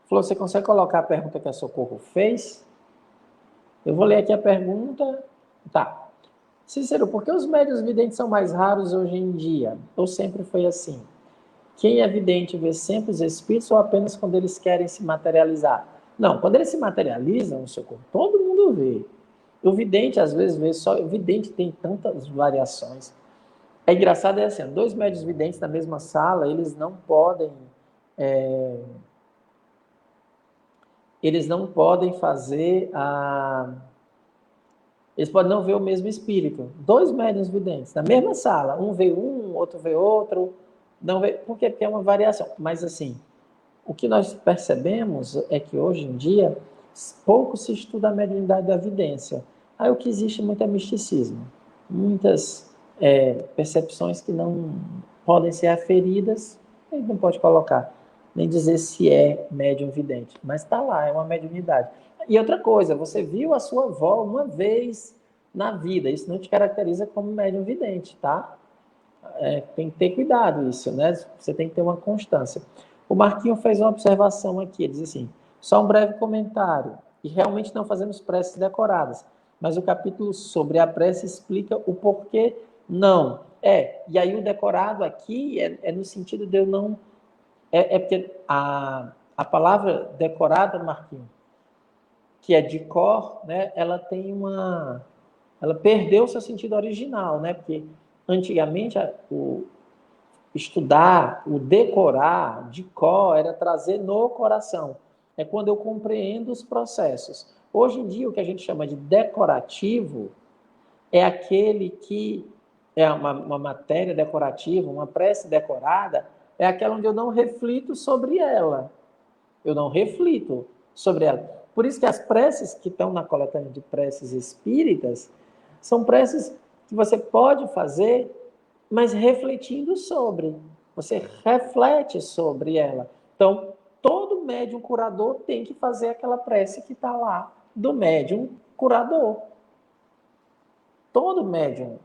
Flor, você consegue colocar a pergunta que a Socorro fez? Eu vou ler aqui a pergunta. Tá. Cícero, por que os médiuns videntes são mais raros hoje em dia? Ou sempre foi assim? Quem é vidente vê sempre os espíritos ou apenas quando eles querem se materializar? Não, quando eles se materializam, Socorro, todo mundo vê. O vidente, às vezes, vê só... O vidente tem tantas variações. É engraçado, é assim, dois médiuns videntes na mesma sala, eles não podem eles não podem fazer Eles podem não ver o mesmo espírito. Dois médiuns videntes, na mesma sala. Um vê um, outro vê outro. Não vê... Por quê? Porque é uma variação. Mas, assim, o que nós percebemos é que, hoje em dia, pouco se estuda a mediunidade da vidência. Aí o que existe muito é misticismo. Muitas percepções que não podem ser aferidas, a gente não pode colocar, nem dizer se é médium vidente. Mas está lá, é uma mediunidade. E outra coisa, você viu a sua avó uma vez na vida, isso não te caracteriza como médium vidente, tá? Tem que ter cuidado isso, né? Você tem que ter uma constância. O Marquinho fez uma observação aqui, ele diz assim, só um breve comentário, e realmente não fazemos preces decoradas, mas o capítulo sobre a prece explica o porquê não. E aí o decorado aqui é no sentido de eu não... porque a palavra decorada, Marquinho, que é de cor, né, ela tem uma... Ela perdeu o seu sentido original, né? Porque antigamente o estudar, o decorar de cor era trazer no coração. É quando eu compreendo os processos. Hoje em dia, o que a gente chama de decorativo é aquele que é uma matéria decorativa, uma prece decorada, é aquela onde eu não reflito sobre ela. Eu não reflito sobre ela. Por isso que as preces que estão na coletânea de preces espíritas são preces que você pode fazer, mas refletindo sobre. Você reflete sobre ela. Então, todo médium curador tem que fazer aquela prece que está lá, do médium curador. Todo médium,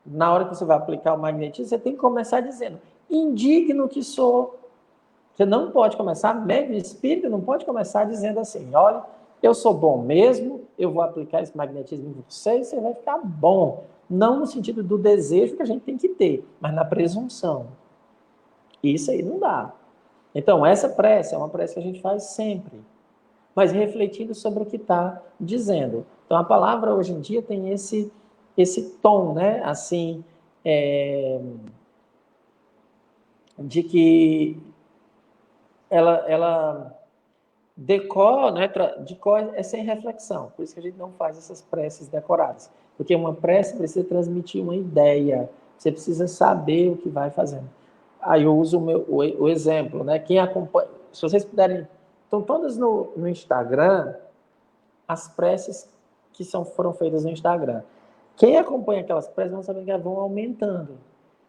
na hora que você vai aplicar o magnetismo, você tem que começar dizendo, indigno que sou. Você não pode começar, médium espírita não pode começar dizendo assim, olha, eu sou bom mesmo, eu vou aplicar esse magnetismo em você e você vai ficar bom. Não no sentido do desejo que a gente tem que ter, mas na presunção. Isso aí não dá. Então, essa prece é uma prece que a gente faz sempre, mas refletindo sobre o que está dizendo. Então, a palavra hoje em dia tem esse tom, né? Assim, de que ela decor, né? Decor é sem reflexão. Por isso que a gente não faz essas preces decoradas. Porque uma prece precisa transmitir uma ideia. Você precisa saber o que vai fazendo. Aí eu uso o exemplo, né? Quem acompanha, se vocês puderem, estão todas no Instagram, as preces que foram feitas no Instagram. Quem acompanha aquelas preces vão saber que elas vão aumentando.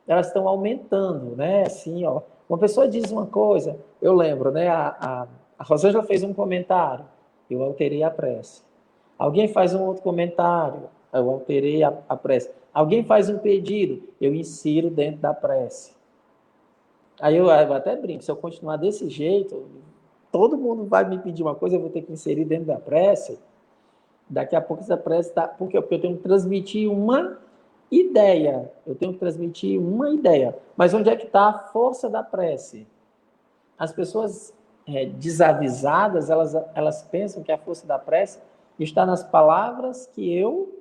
Elas estão aumentando, né? Assim, ó. Uma pessoa diz uma coisa, eu lembro, né? A Rosângela fez um comentário, eu alterei a prece. Alguém faz um outro comentário, eu alterei a prece. Alguém faz um pedido, eu insiro dentro da prece. Aí eu até brinco, se eu continuar desse jeito, todo mundo vai me pedir uma coisa, eu vou ter que inserir dentro da prece. Daqui a pouco essa prece está... Por quê? Porque eu tenho que transmitir uma ideia. Eu tenho que transmitir uma ideia. Mas onde é que está a força da prece? As pessoas desavisadas, elas pensam que a força da prece está nas palavras que eu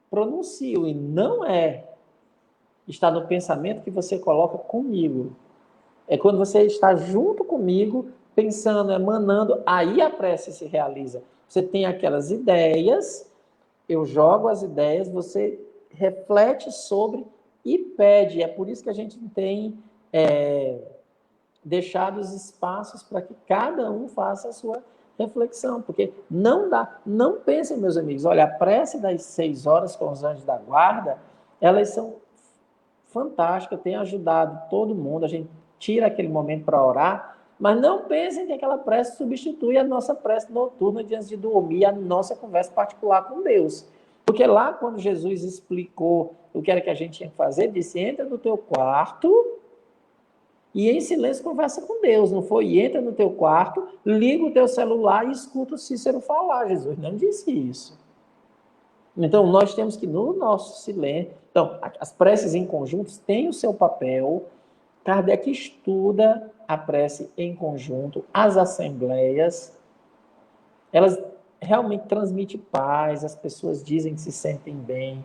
pronuncio, e não é. Está no pensamento que você coloca comigo. É quando você está junto comigo, pensando, emanando, aí a prece se realiza. Você tem aquelas ideias, eu jogo as ideias, você reflete sobre e pede. É por isso que a gente tem deixado os espaços para que cada um faça a sua reflexão, porque não dá, não pensem, meus amigos, olha, a prece das 6 horas com os anjos da guarda, elas são fantásticas, tem ajudado todo mundo, a gente tira aquele momento para orar, mas não pensem que aquela prece substitui a nossa prece noturna de antes de dormir, a nossa conversa particular com Deus. Porque lá, quando Jesus explicou o que era que a gente tinha que fazer, disse, entra no teu quarto e em silêncio conversa com Deus. Não foi, entra no teu quarto, liga o teu celular e escuta o Cícero falar. Jesus não disse isso. Então, nós temos que, no nosso silêncio... Então, as preces em conjuntos têm o seu papel. Kardec estuda a prece em conjunto, as assembleias, elas realmente transmitem paz, as pessoas dizem que se sentem bem,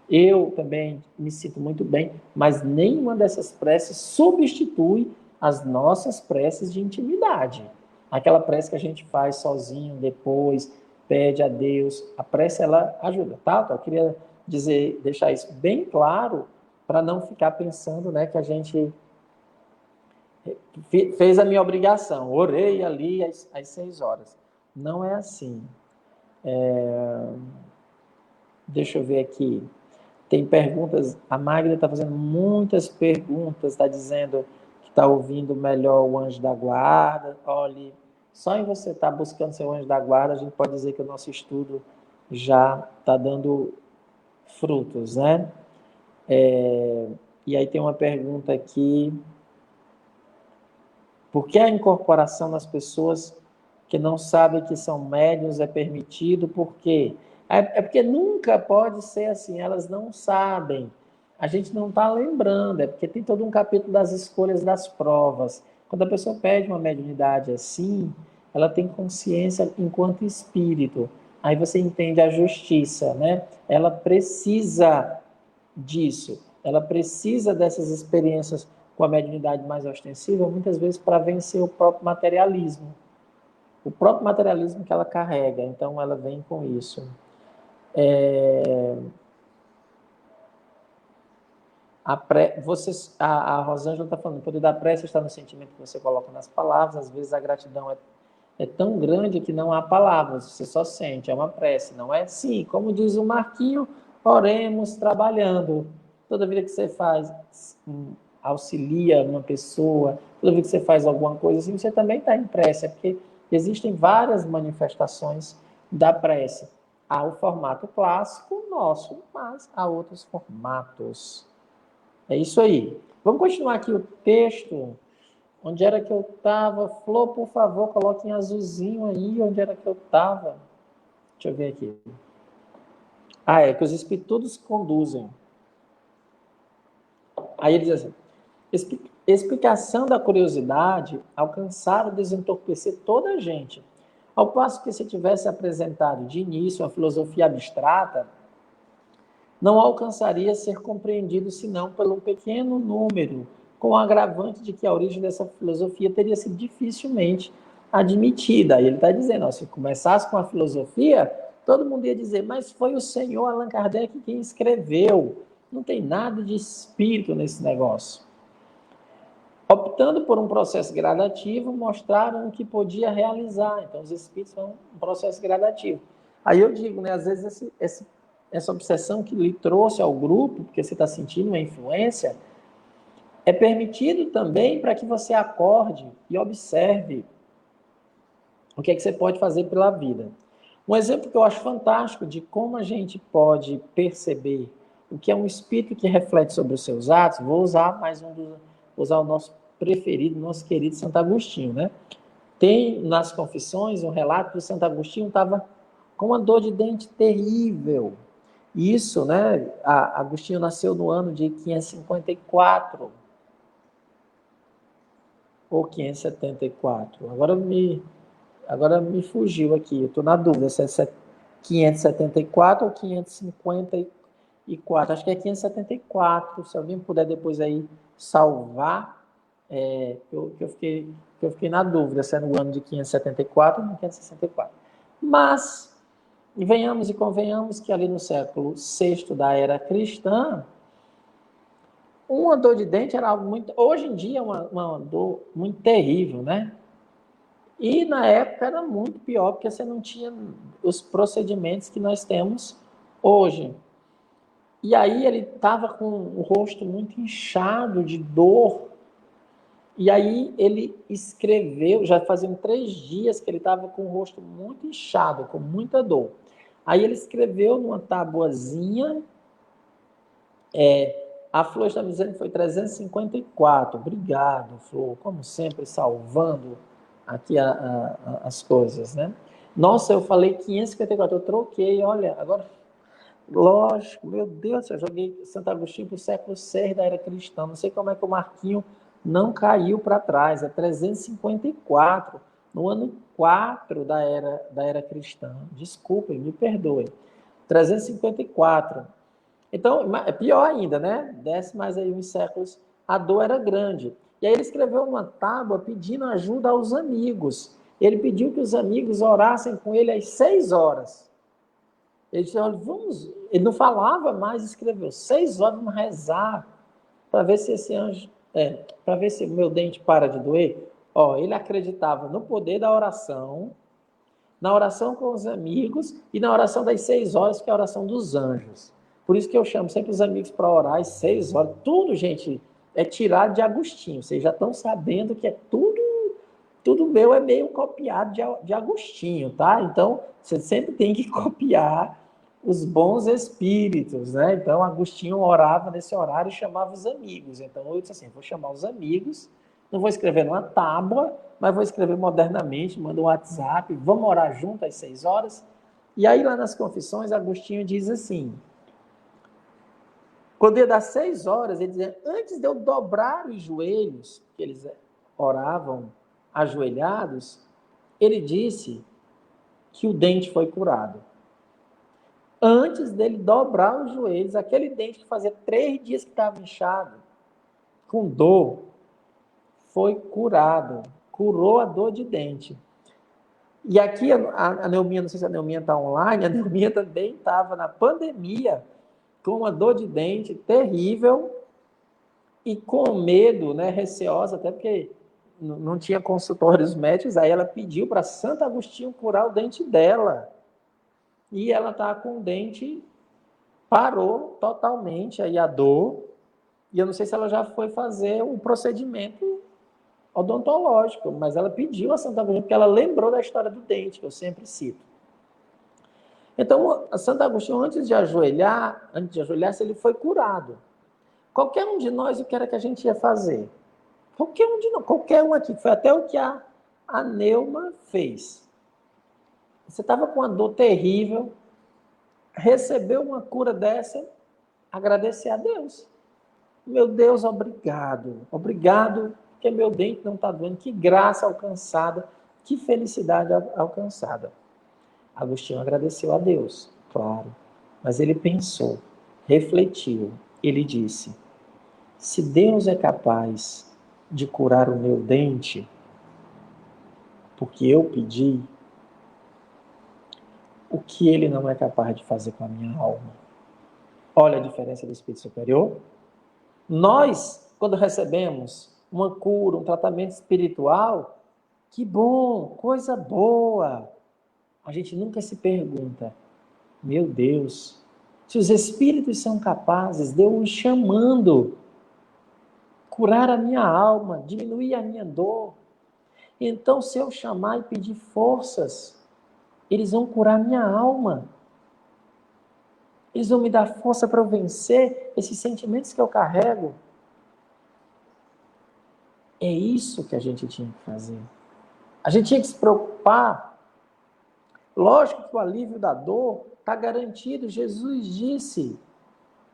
eu também me sinto muito bem, mas nenhuma dessas preces substitui as nossas preces de intimidade. Aquela prece que a gente faz sozinho, depois, pede a Deus. A prece, ela ajuda, tá? Eu queria deixar isso bem claro, para não ficar pensando, né, que a gente fez a minha obrigação, orei ali às 6 horas. Não é assim. Deixa eu ver aqui. Tem perguntas, a Magda está fazendo muitas perguntas, está dizendo que está ouvindo melhor o anjo da guarda. Olha, só em você estar buscando seu anjo da guarda, a gente pode dizer que o nosso estudo já está dando frutos, né? E aí tem uma pergunta aqui. Por que a incorporação nas pessoas que não sabem que são médiuns é permitido? Por quê? É porque nunca pode ser assim, elas não sabem. A gente não está lembrando, é porque tem todo um capítulo das escolhas das provas. Quando a pessoa pede uma mediunidade assim, ela tem consciência enquanto espírito. Aí você entende a justiça, né? Ela precisa disso, ela precisa dessas experiências com a mediunidade mais ostensiva, muitas vezes para vencer o próprio materialismo. O próprio materialismo que ela carrega, então ela vem com isso. A Rosângela está falando, o poder da prece está no sentimento que você coloca nas palavras, às vezes a gratidão é tão grande que não há palavras, você só sente, é uma prece, não é? Sim, como diz o Marquinho, oremos trabalhando. Toda vida que você faz, auxilia uma pessoa, toda vez que você faz alguma coisa assim, você também está em prece, porque existem várias manifestações da prece. Há o formato clássico nosso, mas há outros formatos. É isso aí. Vamos continuar aqui o texto. Onde era que eu estava? Flor, por favor, coloque em azulzinho aí onde era que eu estava. Deixa eu ver aqui. É que os espíritos todos conduzem. Aí ele diz assim, explicação da curiosidade alcançar ou desentorpecer toda a gente. Ao passo que se tivesse apresentado de início a filosofia abstrata, não alcançaria ser compreendido senão pelo pequeno número, com o agravante de que a origem dessa filosofia teria sido dificilmente admitida. E ele está dizendo, se começasse com a filosofia, todo mundo ia dizer, mas foi o senhor Allan Kardec quem escreveu. Não tem nada de espírito nesse negócio. Optando por um processo gradativo, mostraram o que podia realizar. Então, os espíritos são um processo gradativo. Aí eu digo, né, às vezes essa obsessão que lhe trouxe ao grupo, porque você está sentindo uma influência, é permitido também para que você acorde e observe o que é que você pode fazer pela vida. Um exemplo que eu acho fantástico de como a gente pode perceber o que é um espírito que reflete sobre os seus atos, vou usar o nosso preferido, nosso querido Santo Agostinho, né? Tem nas Confissões um relato que o Santo Agostinho estava com uma dor de dente terrível. Isso, né? Agostinho nasceu no ano de 554 ou 574. Agora me fugiu aqui, eu estou na dúvida se é 574 ou 554. Acho que é 574. Se alguém puder depois aí salvar, que eu fiquei na dúvida se é no ano de 574 ou 564. Mas, venhamos e convenhamos que ali no século VI da era cristã, uma dor de dente era algo muito... Hoje em dia é uma dor muito terrível, né? E na época era muito pior, porque você não tinha os procedimentos que nós temos hoje. E aí ele estava com o rosto muito inchado de dor. E aí ele escreveu, já faziam 3 dias que ele estava com o rosto muito inchado, com muita dor. Aí ele escreveu numa tabuazinha, a Flor está me dizendo que foi 354. Obrigado, Flor, como sempre, salvando aqui as coisas, né? Nossa, eu falei 554, eu troquei, olha, agora, lógico, meu Deus, eu joguei Santo Agostinho para o século VI da era cristã, não sei como é que o Marquinho não caiu para trás, é 354, no ano 4 da era cristã, desculpem, me perdoem, 354. Então, é pior ainda, né? Desce mais aí uns séculos, a dor era grande. E aí ele escreveu uma tábua pedindo ajuda aos amigos. Ele pediu que os amigos orassem com ele às 6 horas. Ele disse, olha, vamos... Ele não falava mais, escreveu 6 horas, vamos rezar para ver se esse anjo, para ver se o meu dente para de doer. Ele acreditava no poder da oração, na oração com os amigos e na oração das 6 horas, que é a oração dos anjos. Por isso que eu chamo sempre os amigos para orar às 6 horas. Tudo, gente, é tirado de Agostinho. Vocês já estão sabendo que é tudo meu é meio copiado de Agostinho, tá? Então, você sempre tem que copiar os bons espíritos, né? Então, Agostinho orava nesse horário e chamava os amigos. Então, eu disse assim, vou chamar os amigos, não vou escrever numa tábua, mas vou escrever modernamente, mando um WhatsApp, vamos orar junto às 6 horas. E aí, lá nas Confissões, Agostinho diz assim, quando ia dar 6 horas, ele dizia, antes de eu dobrar os joelhos, que eles oravam ajoelhados, ele disse que o dente foi curado. Antes dele dobrar os joelhos, aquele dente que fazia 3 dias que estava inchado, com dor, foi curado. Curou a dor de dente. E aqui a Neuminha, não sei se a Neuminha está online, a Neuminha também estava na pandemia com uma dor de dente terrível e com medo, né, receosa, até porque não tinha consultórios médicos, aí ela pediu para Santo Agostinho curar o dente dela. E ela está com o dente, parou totalmente aí a dor, e eu não sei se ela já foi fazer um procedimento odontológico, mas ela pediu a Santo Agostinho, porque ela lembrou da história do dente, que eu sempre cito. Então, a Santo Agostinho, antes de ajoelhar-se, ele foi curado. Qualquer um de nós, o que era que a gente ia fazer? Qualquer um aqui, foi até o que a Neuma fez. Você estava com uma dor terrível, recebeu uma cura dessa, agradecer a Deus. Meu Deus, obrigado. Obrigado, porque meu dente não está doendo. Que graça alcançada, que felicidade alcançada. Agostinho agradeceu a Deus, claro. Mas ele pensou, refletiu. Ele disse, se Deus é capaz de curar o meu dente, porque eu pedi, o que ele não é capaz de fazer com a minha alma? Olha a diferença do espírito superior. Nós, quando recebemos uma cura, um tratamento espiritual, que bom, coisa boa. A gente nunca se pergunta, meu Deus, se os espíritos são capazes de eu me chamando, curar a minha alma, diminuir a minha dor, então se eu chamar e pedir forças, eles vão curar a minha alma. Eles vão me dar força para eu vencer esses sentimentos que eu carrego. É isso que a gente tinha que fazer. A gente tinha que se preocupar. Lógico que o alívio da dor está garantido. Jesus disse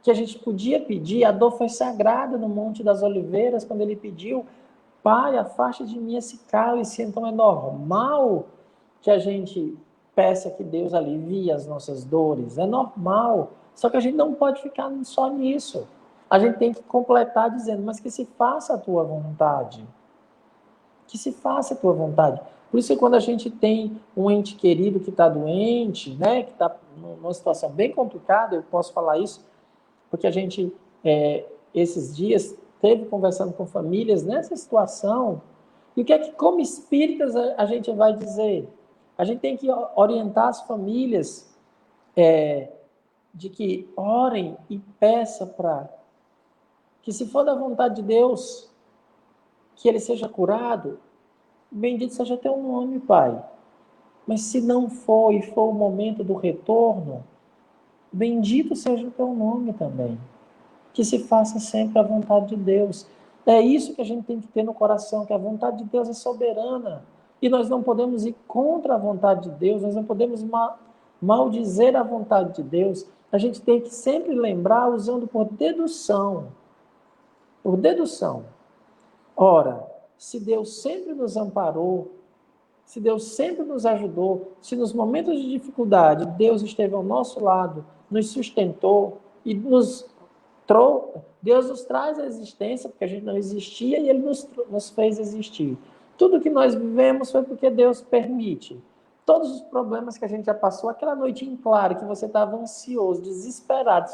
que a gente podia pedir. A dor foi sagrada no Monte das Oliveiras, quando ele pediu, Pai, afasta de mim esse cálice. Então é normal que a gente peça que Deus alivie as nossas dores. É normal. Só que a gente não pode ficar só nisso. A gente tem que completar dizendo, mas que se faça a tua vontade. Que se faça a tua vontade. Por isso que quando a gente tem um ente querido que está doente, né, que está numa situação bem complicada, eu posso falar isso, porque a gente, esses dias, esteve conversando com famílias nessa situação, e o que é que, como espíritas, a gente vai dizer? A gente tem que orientar as famílias de que orem e peçam para que, se for da vontade de Deus, que ele seja curado, bendito seja teu nome, Pai. Mas se não for e for o momento do retorno, bendito seja o teu nome também. Que se faça sempre a vontade de Deus. É isso que a gente tem que ter no coração, que a vontade de Deus é soberana. E nós não podemos ir contra a vontade de Deus, nós não podemos maldizer a vontade de Deus. A gente tem que sempre lembrar usando por dedução. Por dedução. Ora, se Deus sempre nos amparou, se Deus sempre nos ajudou, se nos momentos de dificuldade Deus esteve ao nosso lado, nos sustentou e Deus nos traz a existência, porque a gente não existia e Ele nos fez existir. Tudo que nós vivemos foi porque Deus permite. Todos os problemas que a gente já passou, aquela noite em claro, que você estava ansioso, desesperado,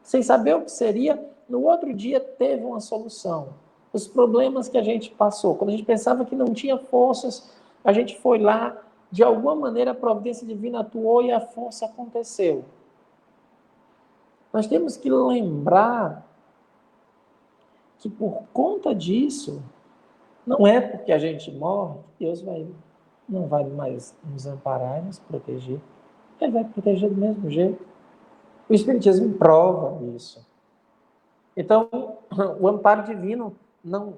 sem saber o que seria, no outro dia teve uma solução. Os problemas que a gente passou, quando a gente pensava que não tinha forças, a gente foi lá, de alguma maneira a providência divina atuou e a força aconteceu. Nós temos que lembrar que por conta disso, não é porque a gente morre que Deus não vai mais nos amparar e nos proteger. Ele vai proteger do mesmo jeito. O Espiritismo prova isso. Então, o amparo divino não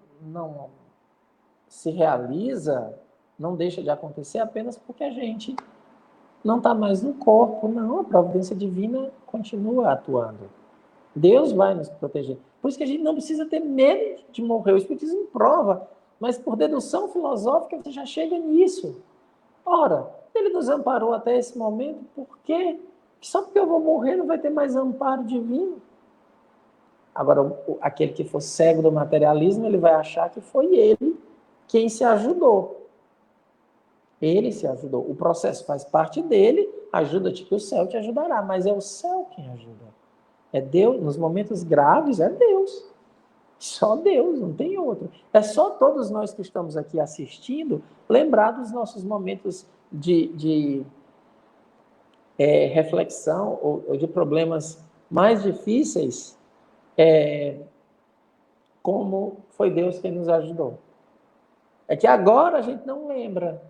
se realiza, não deixa de acontecer apenas porque a gente não está mais no corpo. Não, a providência divina continua atuando. Deus vai nos proteger. Por isso que a gente não precisa ter medo de morrer. O Espiritismo prova, mas por dedução filosófica você já chega nisso. Ora, ele nos amparou até esse momento, por quê? Só porque eu vou morrer não vai ter mais amparo divino. Agora, aquele que for cego do materialismo, ele vai achar que foi ele quem se ajudou. Ele se ajudou. O processo faz parte dele, ajuda-te que o céu te ajudará, mas é o céu quem ajuda. É Deus, nos momentos graves, é Deus. Só Deus, não tem outro. É só todos nós que estamos aqui assistindo lembrar dos nossos momentos de reflexão ou de problemas mais difíceis, como foi Deus quem nos ajudou. É que agora a gente não lembra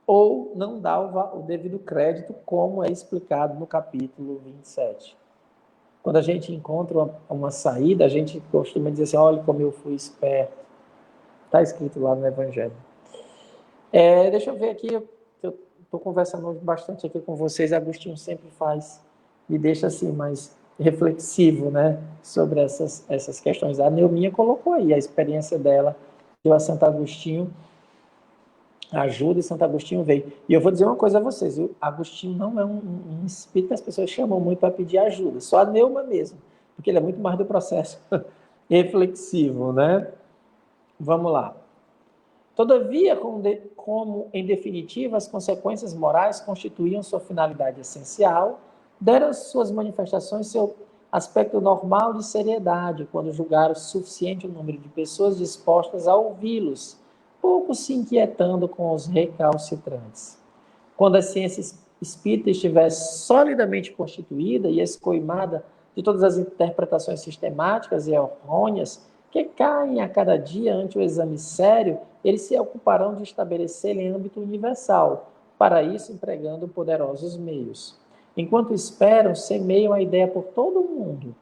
ou não dá o devido crédito, como é explicado no capítulo 27. Quando a gente encontra uma saída, a gente costuma dizer assim, olha como eu fui esperto. Está escrito lá no Evangelho. Deixa eu ver aqui, eu estou conversando bastante aqui com vocês, Agostinho sempre me deixa assim mais reflexivo, né, sobre essas questões. A Neuminha colocou aí a experiência dela, deu a Santo Agostinho ajuda e Santo Agostinho veio. E eu vou dizer uma coisa a vocês, o Agostinho não é um espírito que as pessoas chamam muito para pedir ajuda, só a Neuma mesmo, porque ele é muito mais do processo reflexivo, né? Vamos lá. Todavia, como em definitiva as consequências morais constituíam sua finalidade essencial, deram suas manifestações seu aspecto normal de seriedade, quando julgaram suficiente o número de pessoas dispostas a ouvi-los, pouco se inquietando com os recalcitrantes. Quando a ciência espírita estiver solidamente constituída e escoimada de todas as interpretações sistemáticas e errôneas que caem a cada dia ante o exame sério, eles se ocuparão de estabelecê-lo em âmbito universal, para isso empregando poderosos meios. Enquanto esperam, semeiam a ideia por todo o mundo,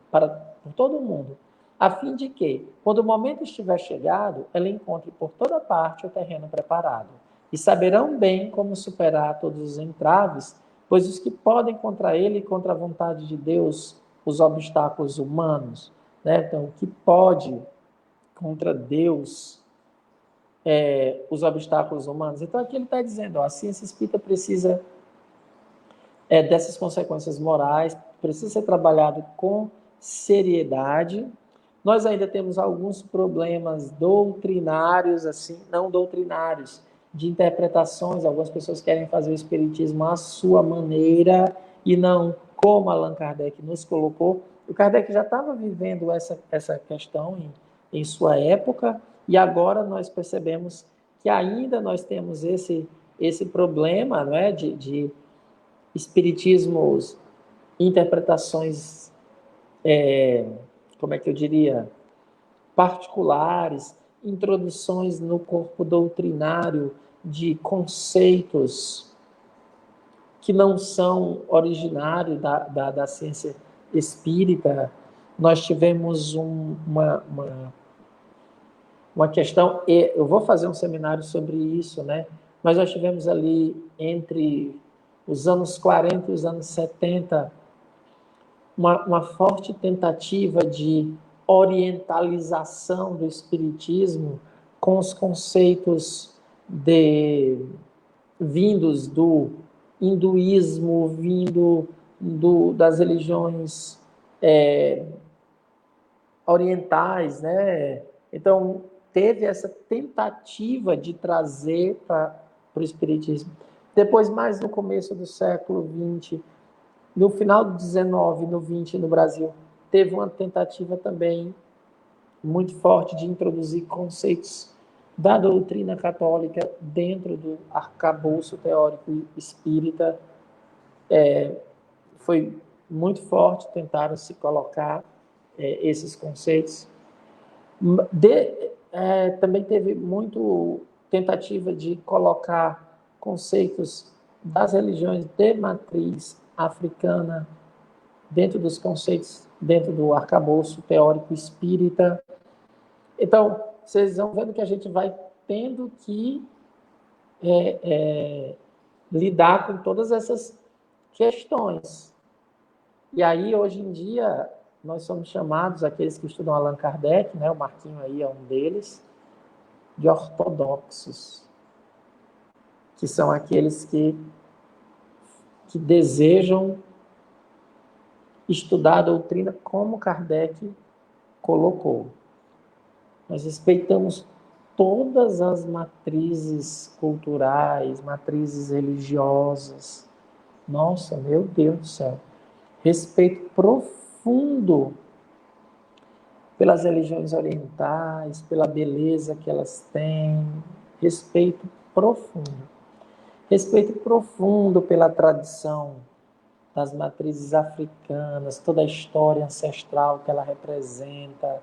a fim de que, quando o momento estiver chegado, ela encontre por toda parte o terreno preparado. E saberão bem como superar todos os entraves, pois os que podem contra ele e contra a vontade de Deus, os obstáculos humanos, né? Então, o que pode contra Deus, os obstáculos humanos. Então, aqui ele está dizendo, a ciência espírita precisa dessas consequências morais, precisa ser trabalhado com seriedade. Nós ainda temos alguns problemas doutrinários, assim, não doutrinários, de interpretações. Algumas pessoas querem fazer o espiritismo à sua maneira e não como Allan Kardec nos colocou. O Kardec já estava vivendo essa questão em sua época, e agora nós percebemos que ainda nós temos esse problema, não é, de espiritismos, interpretações, como é que eu diria, particulares, introduções no corpo doutrinário de conceitos que não são originários da ciência espírita. Nós tivemos uma questão, e eu vou fazer um seminário sobre isso, né? Mas nós tivemos ali entre os anos 40 e os anos 70 uma forte tentativa de orientalização do espiritismo com os conceitos vindos do hinduísmo, vindo das religiões orientais, né? Então, teve essa tentativa de trazer para o Espiritismo. Depois, mais no começo do século XX, no final do XIX, no XX, no Brasil, teve uma tentativa também muito forte de introduzir conceitos da doutrina católica dentro do arcabouço teórico espírita. Foi muito forte, tentaram se colocar esses conceitos. Também teve muito tentativa de colocar conceitos das religiões de matriz africana dentro dos conceitos, dentro do arcabouço teórico espírita. Então, vocês vão vendo que a gente vai tendo que lidar com todas essas questões. E aí, hoje em dia, nós somos chamados, aqueles que estudam Allan Kardec, né, o Marquinho aí é um deles, de ortodoxos, que são aqueles que desejam estudar a doutrina como Kardec colocou. Nós respeitamos todas as matrizes culturais, matrizes religiosas. Nossa, meu Deus do céu. Respeito profundo pelas religiões orientais, pela beleza que elas têm. Respeito profundo. Respeito profundo pela tradição das matrizes africanas, toda a história ancestral que ela representa,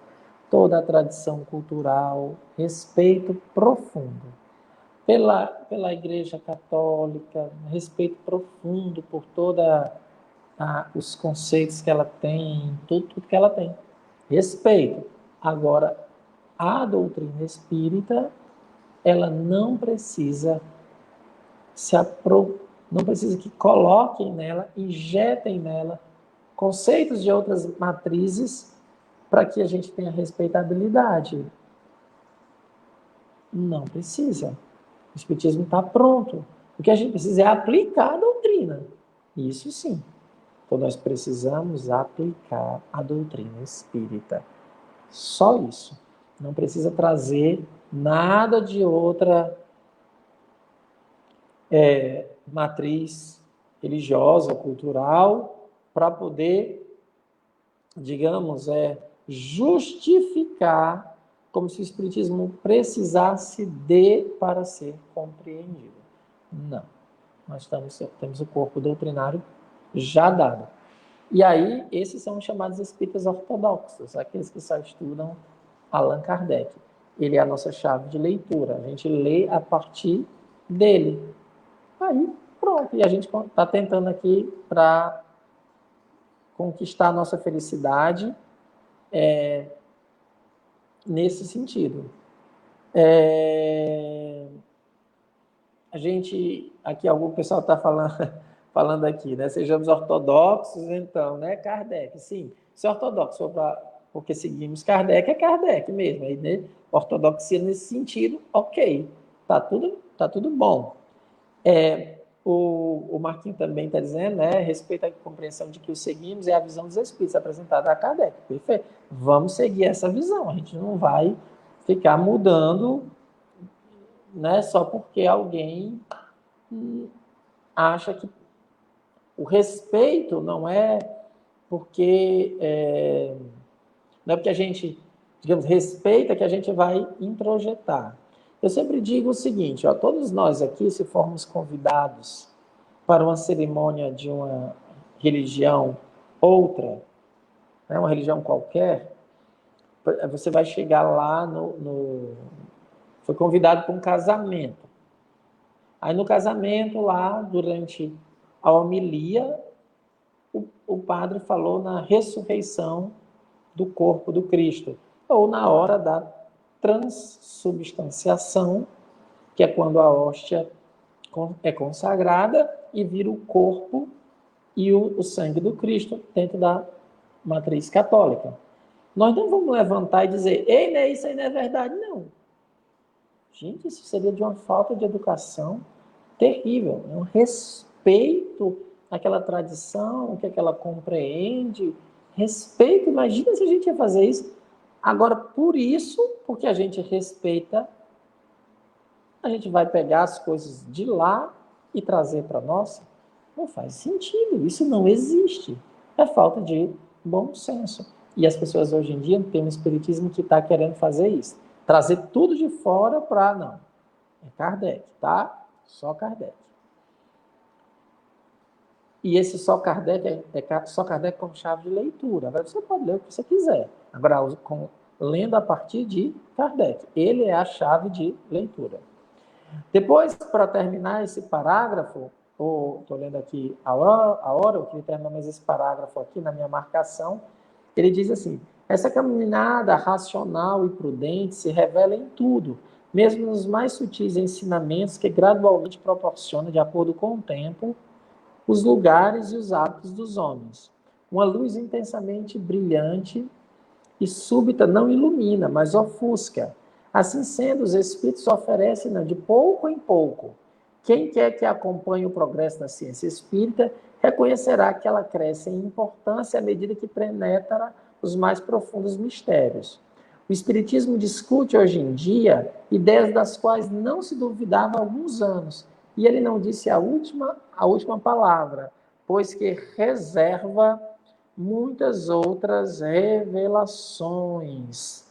toda a tradição cultural, respeito profundo pela Igreja Católica, respeito profundo por toda os conceitos que ela tem, tudo que ela tem. Respeito. Agora, a doutrina espírita, ela não precisa não precisa que coloquem nela, injetem nela conceitos de outras matrizes para que a gente tenha respeitabilidade. Não precisa. O Espiritismo está pronto. O que a gente precisa é aplicar a doutrina. Isso sim. Então, nós precisamos aplicar a doutrina espírita. Só isso. Não precisa trazer nada de outra matriz religiosa, cultural, para poder, digamos, justificar como se o Espiritismo precisasse para ser compreendido. Não. Nós temos o corpo doutrinário já dado. E aí, esses são os chamados espíritas ortodoxos, aqueles que só estudam Allan Kardec. Ele é a nossa chave de leitura. A gente lê a partir dele. Aí, pronto. E a gente está tentando aqui para conquistar a nossa felicidade nesse sentido. A gente, aqui algum pessoal está falando aqui, né? Sejamos ortodoxos, então, né? Kardec, sim. Se ortodoxo for porque seguimos Kardec, é Kardec mesmo. Aí, né? Ortodoxia nesse sentido, ok. Tá tudo bom. O Marquinhos também está dizendo, né? Respeito à compreensão de que o seguimos é a visão dos espíritos apresentada a Kardec. Perfeito. Vamos seguir essa visão. A gente não vai ficar mudando, né? Só porque alguém acha que o respeito não é porque a gente, digamos, respeita que a gente vai introjetar. Eu sempre digo o seguinte, todos nós aqui, se formos convidados para uma cerimônia de uma religião outra, né, uma religião qualquer, você vai chegar lá foi convidado para um casamento. Aí no casamento lá, durante a homilia, o padre falou na ressurreição do corpo do Cristo, ou na hora da transubstanciação, que é quando a hóstia é consagrada e vira o corpo e o sangue do Cristo dentro da matriz católica. Nós não vamos levantar e dizer, ei, né, isso aí não é verdade, não. Gente, isso seria de uma falta de educação terrível, um respeito àquela tradição, o que ela compreende, respeito. Imagina se a gente ia fazer isso. Agora, por isso, porque a gente respeita, a gente vai pegar as coisas de lá e trazer para nós? Não faz sentido, isso não existe. É falta de bom senso. E as pessoas hoje em dia têm um espiritismo que está querendo fazer isso. Trazer tudo de fora para... Não, é Kardec, tá? Só Kardec. E esse só Kardec é só Kardec como chave de leitura. Agora você pode ler o que você quiser. Agora, lendo a partir de Kardec. Ele é a chave de leitura. Depois, para terminar esse parágrafo, estou lendo aqui a hora, eu queria terminar mais esse parágrafo aqui na minha marcação, ele diz assim: essa caminhada racional e prudente se revela em tudo, mesmo nos mais sutis ensinamentos que gradualmente proporciona, de acordo com o tempo, os lugares e os hábitos dos homens. Uma luz intensamente brilhante e súbita não ilumina, mas ofusca. Assim sendo, os espíritos oferecem de pouco em pouco. Quem quer que acompanhe o progresso da ciência espírita reconhecerá que ela cresce em importância à medida que penetra os mais profundos mistérios. O espiritismo discute hoje em dia ideias das quais não se duvidava há alguns anos, e ele não disse a última palavra, pois que reserva muitas outras revelações.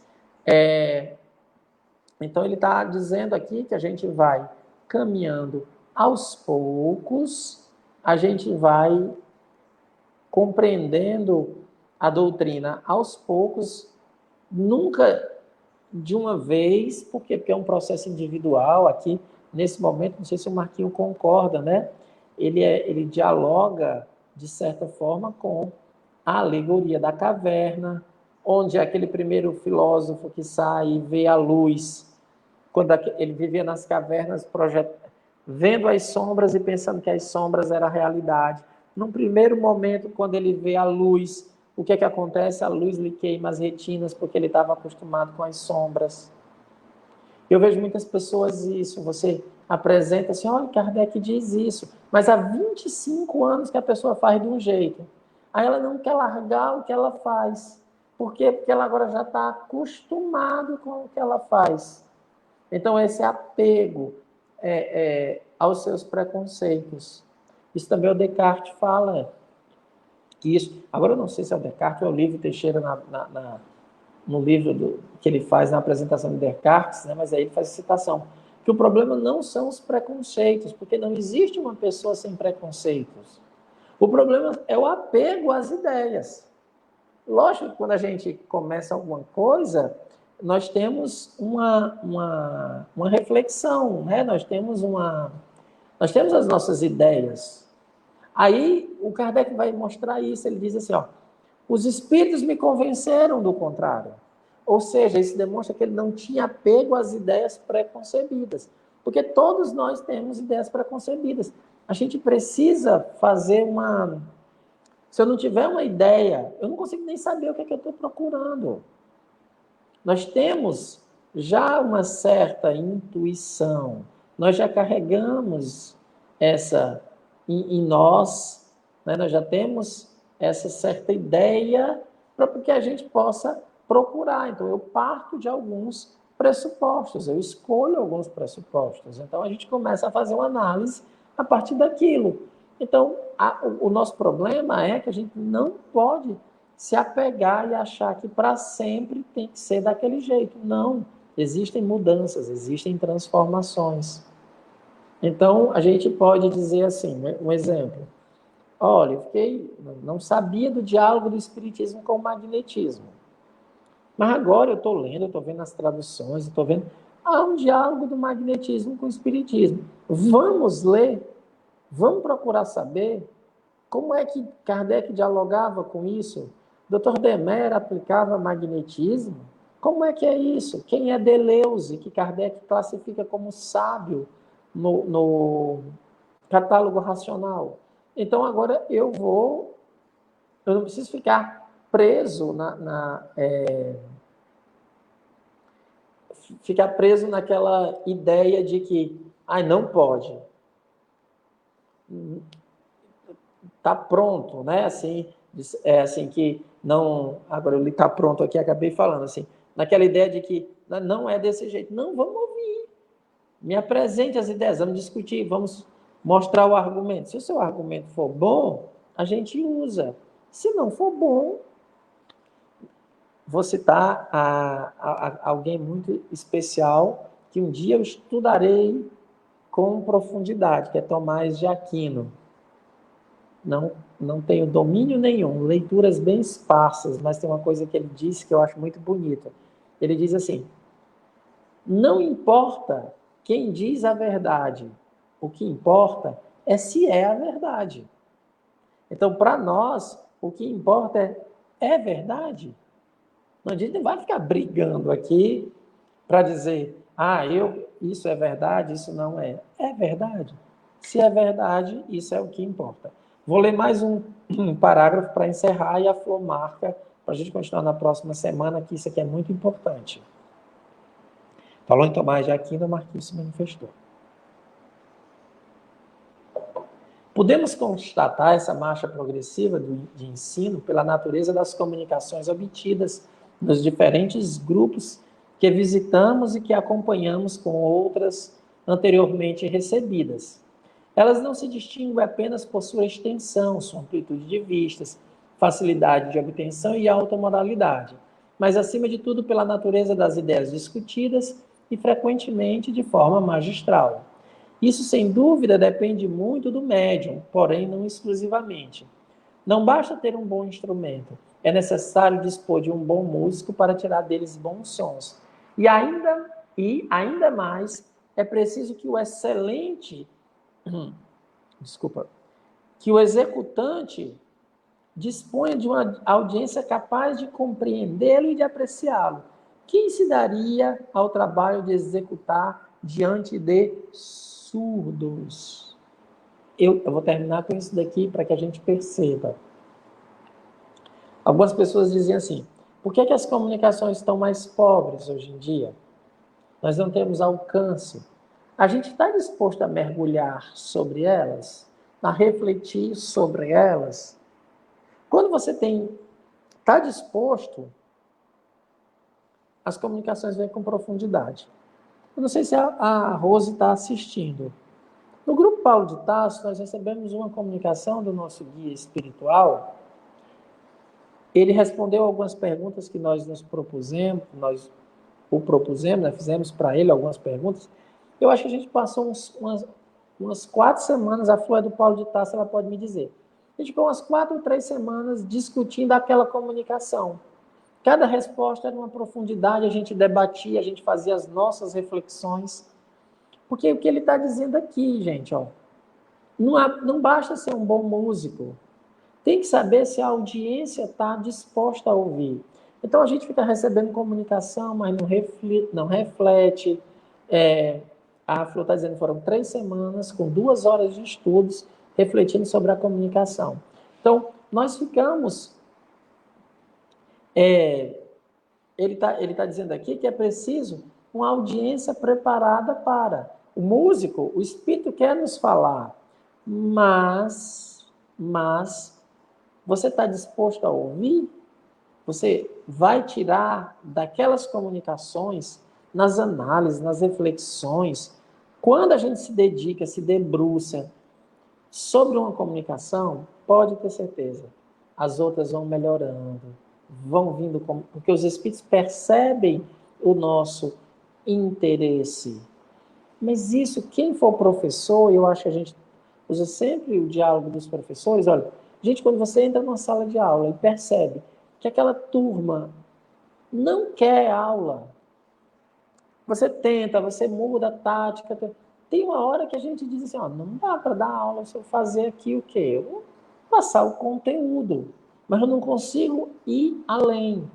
Então, ele está dizendo aqui que a gente vai caminhando aos poucos, a gente vai compreendendo a doutrina aos poucos, nunca de uma vez, por quê? Porque é um processo individual aqui, nesse momento, não sei se o Marquinho concorda, né? Ele dialoga, de certa forma, com a alegoria da caverna, onde é aquele primeiro filósofo que sai e vê a luz, quando ele vivia nas cavernas, vendo as sombras e pensando que as sombras eram a realidade. Num primeiro momento, quando ele vê a luz, o que é que acontece? A luz lhe queima as retinas, porque ele estava acostumado com as sombras. Eu vejo muitas pessoas isso, você apresenta assim, olha, Kardec diz isso, mas há 25 anos que a pessoa faz de um jeito. Aí ela não quer largar o que ela faz. Por quê? Porque ela agora já está acostumada com o que ela faz. Então, esse apego aos seus preconceitos. Isso também o Descartes fala. Isso. Agora, eu não sei se é o Descartes ou é o Livro Teixeira no livro que ele faz na apresentação de Descartes, né, mas aí ele faz a citação, que o problema não são os preconceitos, porque não existe uma pessoa sem preconceitos. O problema é o apego às ideias. Lógico que quando a gente começa alguma coisa, nós temos uma reflexão, né? Nós temos as nossas ideias. Aí o Kardec vai mostrar isso, ele diz assim, ó, os espíritos me convenceram do contrário. Ou seja, isso demonstra que ele não tinha apego às ideias preconcebidas. Porque todos nós temos ideias preconcebidas. A gente precisa fazer uma... Se eu não tiver uma ideia, eu não consigo nem saber o que é que eu estou procurando. Nós temos já uma certa intuição. Nós já carregamos essa em nós, né? Nós já temos essa certa ideia para que a gente possa procurar. Então, eu parto de alguns pressupostos, eu escolho alguns pressupostos. Então, a gente começa a fazer uma análise a partir daquilo. Então, o nosso problema é que a gente não pode se apegar e achar que para sempre tem que ser daquele jeito. Não. Existem mudanças, existem transformações. Então, a gente pode dizer assim, um exemplo. Olha, não sabia do diálogo do espiritismo com o magnetismo. Mas agora eu estou lendo, eu estou vendo as traduções, estou vendo... Há um diálogo do magnetismo com o espiritismo. Vamos ler, vamos procurar saber como é que Kardec dialogava com isso. Dr. Demer aplicava magnetismo? Como é que é isso? Quem é Deleuze, que Kardec classifica como sábio no catálogo racional? Então, agora eu não preciso ficar preso ficar preso naquela ideia de que, não pode. Está pronto, né? Assim que não... Agora eu li está pronto aqui, acabei falando assim, naquela ideia de que não é desse jeito. Não, vamos ouvir. Me apresente as ideias, vamos discutir, vamos mostrar o argumento. Se o seu argumento for bom, a gente usa. Se não for bom, vou citar alguém muito especial que um dia eu estudarei com profundidade, que é Tomás de Aquino. Não tenho domínio nenhum, leituras bem esparsas, mas tem uma coisa que ele disse que eu acho muito bonita. Ele diz assim: não importa quem diz a verdade, o que importa é se é a verdade. Então, para nós, o que importa é verdade. A gente não vai ficar brigando aqui para dizer, isso é verdade, isso não é. É verdade. Se é verdade, isso é o que importa. Vou ler mais um parágrafo para encerrar e a Flor marca para a gente continuar na próxima semana, que isso aqui é muito importante. Falou em Tomás de Aquino, Marquinhos se manifestou. Podemos constatar essa marcha progressiva de ensino pela natureza das comunicações obtidas nos diferentes grupos que visitamos e que acompanhamos com outras anteriormente recebidas. Elas não se distinguem apenas por sua extensão, sua amplitude de vistas, facilidade de obtenção e alta moralidade, mas, acima de tudo, pela natureza das ideias discutidas e, frequentemente, de forma magistral. Isso, sem dúvida, depende muito do médium, porém não exclusivamente. Não basta ter um bom instrumento, é necessário dispor de um bom músico para tirar deles bons sons. E ainda mais, é preciso que o que o executante disponha de uma audiência capaz de compreendê-lo e de apreciá-lo. Quem se daria ao trabalho de executar diante de surdos? Eu vou terminar com isso daqui para que a gente perceba. Algumas pessoas dizem assim: por que as comunicações estão mais pobres hoje em dia? Nós não temos alcance. A gente está disposto a mergulhar sobre elas, a refletir sobre elas? Quando você está disposto, as comunicações vêm com profundidade. Eu não sei se a Rose está assistindo. No grupo Paulo de Tarso, nós recebemos uma comunicação do nosso guia espiritual. Ele respondeu algumas perguntas que nós nos propusemos, fizemos para ele algumas perguntas. Eu acho que a gente passou umas 4 semanas, a Flor do Paulo de Tarso, ela pode me dizer. A gente ficou umas 4 ou 3 semanas discutindo aquela comunicação. Cada resposta era uma profundidade, a gente debatia, a gente fazia as nossas reflexões. Porque o que ele está dizendo aqui, gente, não basta ser um bom músico. Tem que saber se a audiência está disposta a ouvir. Então, a gente fica recebendo comunicação, mas não reflete. A Flor está dizendo que foram 3 semanas, com 2 horas de estudos, refletindo sobre a comunicação. Então, nós ficamos... ele tá dizendo aqui que é preciso uma audiência preparada para. O músico, o espírito quer nos falar, mas você está disposto a ouvir? Você vai tirar daquelas comunicações, nas análises, nas reflexões. Quando a gente se dedica, se debruça sobre uma comunicação, pode ter certeza, as outras vão melhorando, vão vindo, porque os espíritos percebem o nosso interesse. Mas isso, quem for professor, eu acho que a gente usa sempre o diálogo dos professores. Olha, gente, quando você entra numa sala de aula e percebe que aquela turma não quer aula, você tenta, você muda a tática. Tem uma hora que a gente diz assim, não dá para dar aula se eu fazer aqui o quê? Eu vou passar o conteúdo, mas eu não consigo ir além.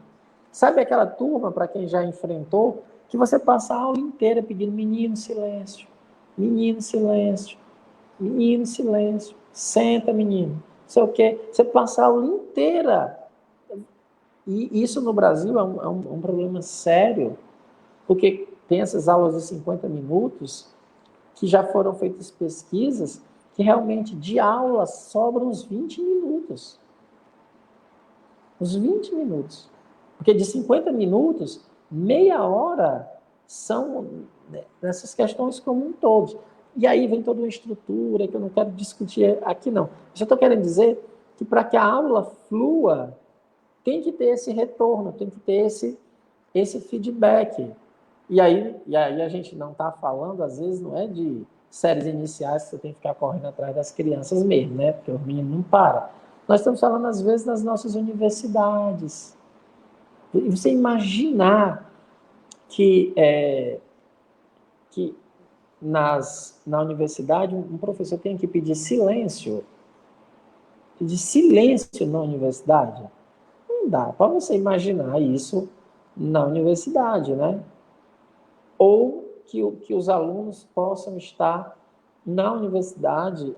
Sabe aquela turma, para quem já enfrentou, que você passa a aula inteira pedindo menino, silêncio, menino, silêncio, menino, silêncio, senta, menino, não sei o quê. Você passa a aula inteira. E isso no Brasil é um problema sério, porque tem essas aulas de 50 minutos que já foram feitas pesquisas que realmente de aula sobram uns 20 minutos. Uns 20 minutos. Porque de 50 minutos, Meia hora são nessas questões como um todo. E aí vem toda uma estrutura que eu não quero discutir aqui, não. Eu só estou querendo dizer que para que a aula flua, tem que ter esse retorno, tem que ter esse feedback. E aí a gente não está falando, às vezes, não é de séries iniciais que você tem que ficar correndo atrás das crianças mesmo, né? Porque os meninos não param. Nós estamos falando, às vezes, das nossas universidades. E você imaginar que na universidade um professor tem que pedir silêncio na universidade? Não dá para você imaginar isso na universidade, né? Ou que os alunos possam estar na universidade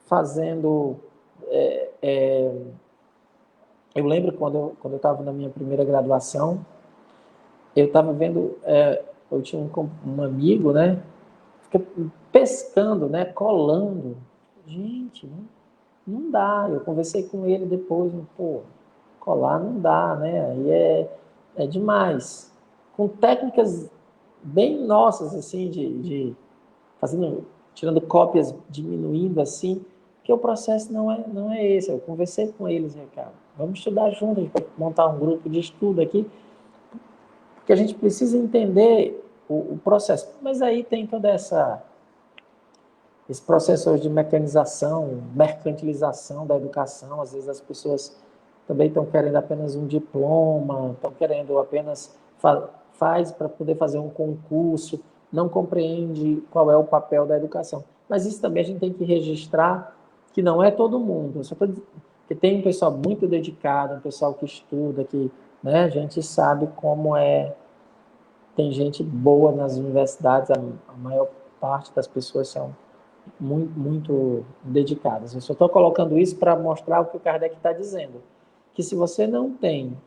fazendo... eu lembro quando eu estava na minha primeira graduação, eu estava vendo... eu tinha um amigo, né? Fica pescando, né? Colando. Gente, não dá. Eu conversei com ele depois, pô, colar não dá, né? Aí é demais. Com técnicas bem nossas, assim, tirando cópias, diminuindo assim, que o processo não é esse. Eu conversei com eles, né, cara? Vamos estudar juntos, a gente pode montar um grupo de estudo aqui, porque a gente precisa entender o processo. Mas aí tem toda esse processo hoje de mecanização, mercantilização da educação. Às vezes as pessoas também estão querendo apenas um diploma, estão querendo apenas faz para poder fazer um concurso, não compreende qual é o papel da educação. Mas isso também a gente tem que registrar que não é todo mundo. Só que tem um pessoal muito dedicado, um pessoal que estuda, que, né, a gente sabe como é. Tem gente boa nas universidades, a maior parte das pessoas são muito dedicadas. Eu só estou colocando isso para mostrar o que o Kardec está dizendo, que se você não tem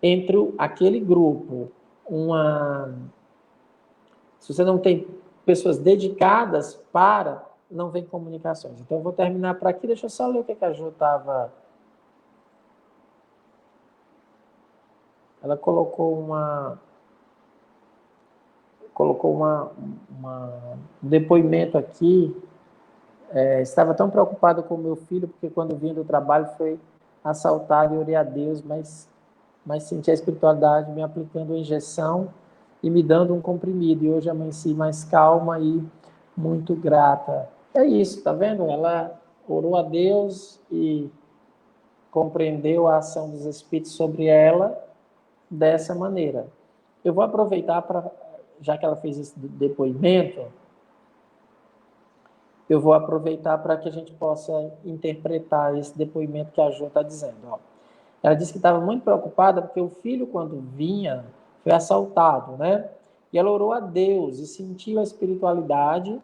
entre aquele grupo se você não tem pessoas dedicadas não vem comunicações. Então eu vou terminar por aqui, deixa eu só ler o que a Ju estava... Ela colocou um depoimento aqui. Estava tão preocupado com o meu filho, porque quando vim do trabalho foi assaltado e orei a Deus, mas senti a espiritualidade me aplicando uma injeção e me dando um comprimido. E hoje amanheci mais calma e muito grata. É isso, tá vendo? Ela orou a Deus e compreendeu a ação dos Espíritos sobre ela dessa maneira. Eu vou aproveitar já que ela fez esse depoimento, eu vou aproveitar para que a gente possa interpretar esse depoimento que a Jo está dizendo. Ó. Ela disse que estava muito preocupada porque o filho, quando vinha, foi assaltado, né? E ela orou a Deus e sentiu a espiritualidade,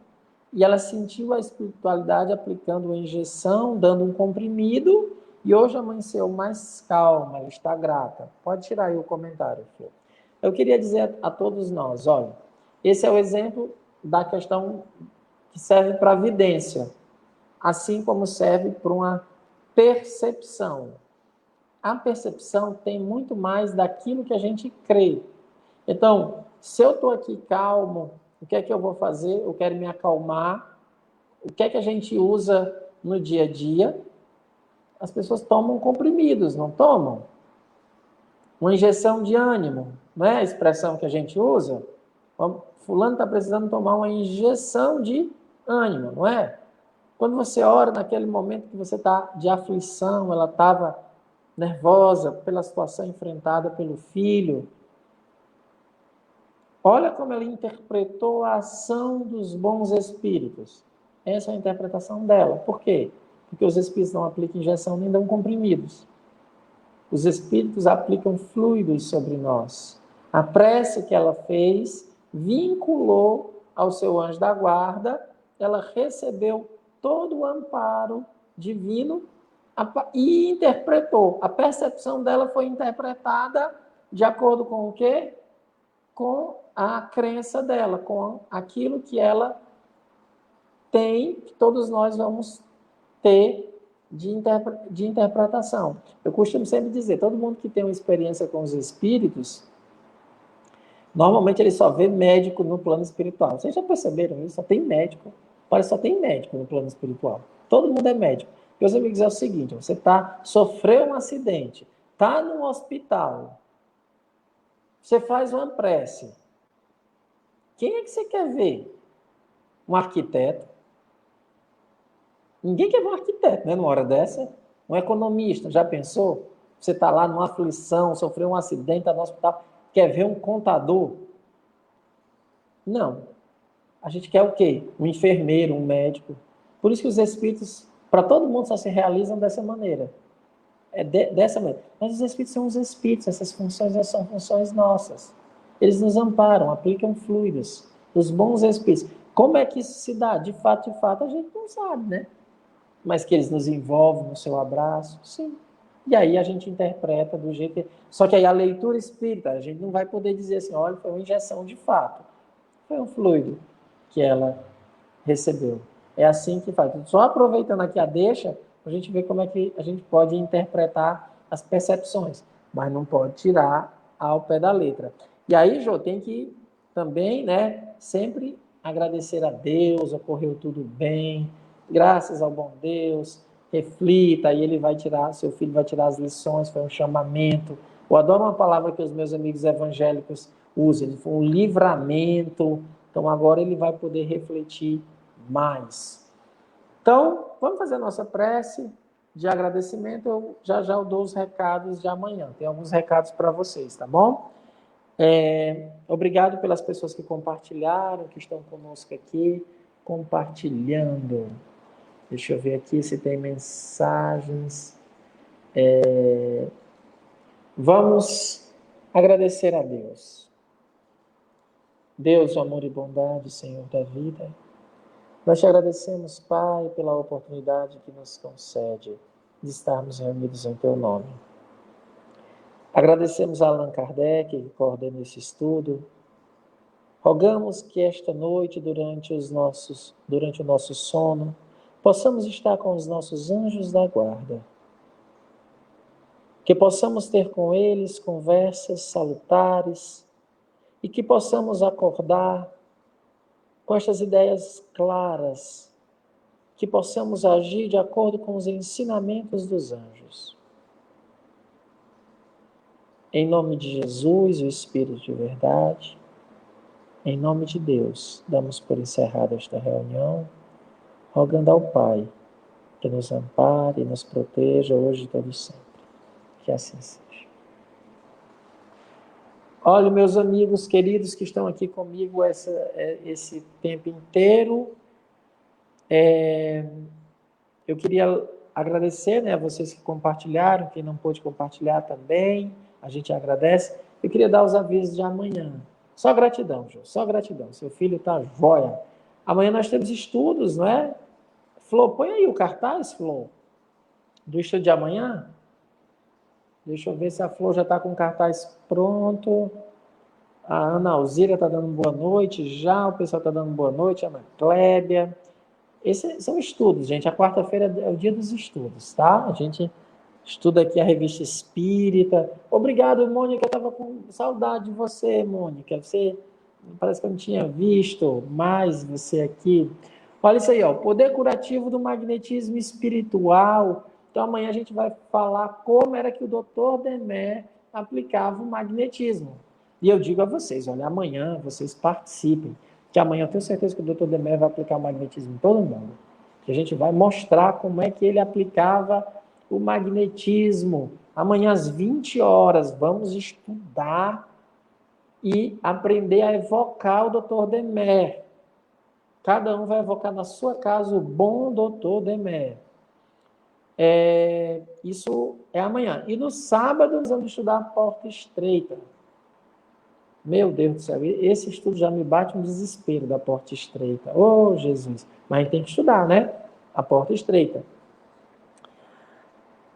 e ela sentiu a espiritualidade aplicando uma injeção, dando um comprimido, e hoje amanheceu mais calma, ela está grata. Pode tirar aí o comentário, Flor. Eu queria dizer a todos nós, olha, esse é o exemplo da questão que serve para a vidência, assim como serve para uma percepção. A percepção tem muito mais daquilo que a gente crê. Então, se eu estou aqui calmo, o que é que eu vou fazer? Eu quero me acalmar. O que é que a gente usa no dia a dia? As pessoas tomam comprimidos, não tomam? Uma injeção de ânimo, não é a expressão que a gente usa? Fulano está precisando tomar uma injeção de ânimo, não é? Quando você ora naquele momento que você está de aflição, ela estava nervosa pela situação enfrentada pelo filho, olha como ela interpretou a ação dos bons espíritos. Essa é a interpretação dela. Por quê? Porque os espíritos não aplicam injeção nem dão comprimidos. Os espíritos aplicam fluidos sobre nós. A prece que ela fez vinculou ao seu anjo da guarda, ela recebeu todo o amparo divino e interpretou. A percepção dela foi interpretada de acordo com o quê? Com a crença dela, com aquilo que ela tem, que todos nós vamos ter de interpretação. Eu costumo sempre dizer, todo mundo que tem uma experiência com os espíritos, Normalmente ele só vê médico no plano espiritual. Vocês já perceberam isso? Só tem médico. Parece que só tem médico no plano espiritual. Todo mundo é médico. Meus amigos, é o seguinte, você sofreu um acidente, está no hospital, você faz uma prece. Quem é que você quer ver? Um arquiteto? Ninguém quer ver um arquiteto, né, numa hora dessa. Um economista, já pensou? Você está lá numa aflição, sofreu um acidente, está no hospital, quer ver um contador? Não. A gente quer o quê? Um enfermeiro, um médico. Por isso que os espíritos, para todo mundo, só se realizam dessa maneira. Dessa maneira. Mas os espíritos são os espíritos, essas funções são funções nossas. Eles nos amparam, aplicam fluidos. Os bons espíritos. Como é que isso se dá? De fato, a gente não sabe, né? Mas que eles nos envolvem no seu abraço, sim. E aí a gente interpreta do jeito que... Só que aí a leitura espírita, a gente não vai poder dizer assim, olha, foi uma injeção de fato. Foi um fluido que ela recebeu. É assim que faz. Só aproveitando aqui a deixa, a gente vê como é que a gente pode interpretar as percepções, mas não pode tirar ao pé da letra. E aí, Jô, tem que também, né, sempre agradecer a Deus, ocorreu tudo bem, graças ao bom Deus, reflita, e ele vai tirar, seu filho vai tirar as lições, foi um chamamento. Eu adoro uma palavra que os meus amigos evangélicos usam, ele foi um livramento. Então agora ele vai poder refletir mais. Então, vamos fazer a nossa prece de agradecimento. Eu já dou os recados de amanhã. Tem alguns recados para vocês, tá bom? Obrigado pelas pessoas que compartilharam, que estão conosco aqui, compartilhando. Deixa eu ver aqui se tem mensagens. Vamos agradecer a Deus. Deus, o amor e bondade, Senhor da vida. Nós te agradecemos, Pai, pela oportunidade que nos concede de estarmos reunidos em Teu nome. Agradecemos a Allan Kardec, que coordena esse estudo. Rogamos que esta noite, durante o nosso sono, possamos estar com os nossos anjos da guarda. Que possamos ter com eles conversas salutares e que possamos acordar com estas ideias claras, que possamos agir de acordo com os ensinamentos dos anjos. Em nome de Jesus, o Espírito de verdade, em nome de Deus, damos por encerrada esta reunião, rogando ao Pai que nos ampare e nos proteja hoje e todo sempre. Que assim seja. Olha, meus amigos queridos que estão aqui comigo esse tempo inteiro, eu queria agradecer, né, a vocês que compartilharam, quem não pôde compartilhar também, a gente agradece. Eu queria dar os avisos de amanhã. Só gratidão, Jô, só gratidão. Seu filho tá joia. Amanhã nós temos estudos, não é? Flor, põe aí o cartaz, Flor, do estudo de amanhã. Deixa eu ver se a Flor já está com o cartaz pronto. A Ana Alzira está dando boa noite já, o pessoal está dando boa noite, a Ana Clébia. Esses são estudos, gente. A quarta-feira é o dia dos estudos, tá? A gente estuda aqui a Revista Espírita. Obrigado, Mônica. Eu estava com saudade de você, Mônica. Você parece que eu não tinha visto mais você aqui. Olha isso aí, ó. Poder curativo do magnetismo espiritual. Então, amanhã a gente vai falar como era que o Dr. Demer aplicava o magnetismo. E eu digo a vocês, olha, amanhã vocês participem. Que amanhã eu tenho certeza que o Dr. Demer vai aplicar o magnetismo em todo mundo. Que a gente vai mostrar como é que ele aplicava o magnetismo. Amanhã às 20 horas, vamos estudar e aprender a evocar o Dr. Demer. Cada um vai evocar na sua casa o bom Dr. Demer. Isso é amanhã. E no sábado nós vamos estudar a porta estreita. Meu Deus do céu, esse estudo já me bate um desespero da porta estreita. Oh, Jesus! Mas a gente tem que estudar, né? A porta estreita.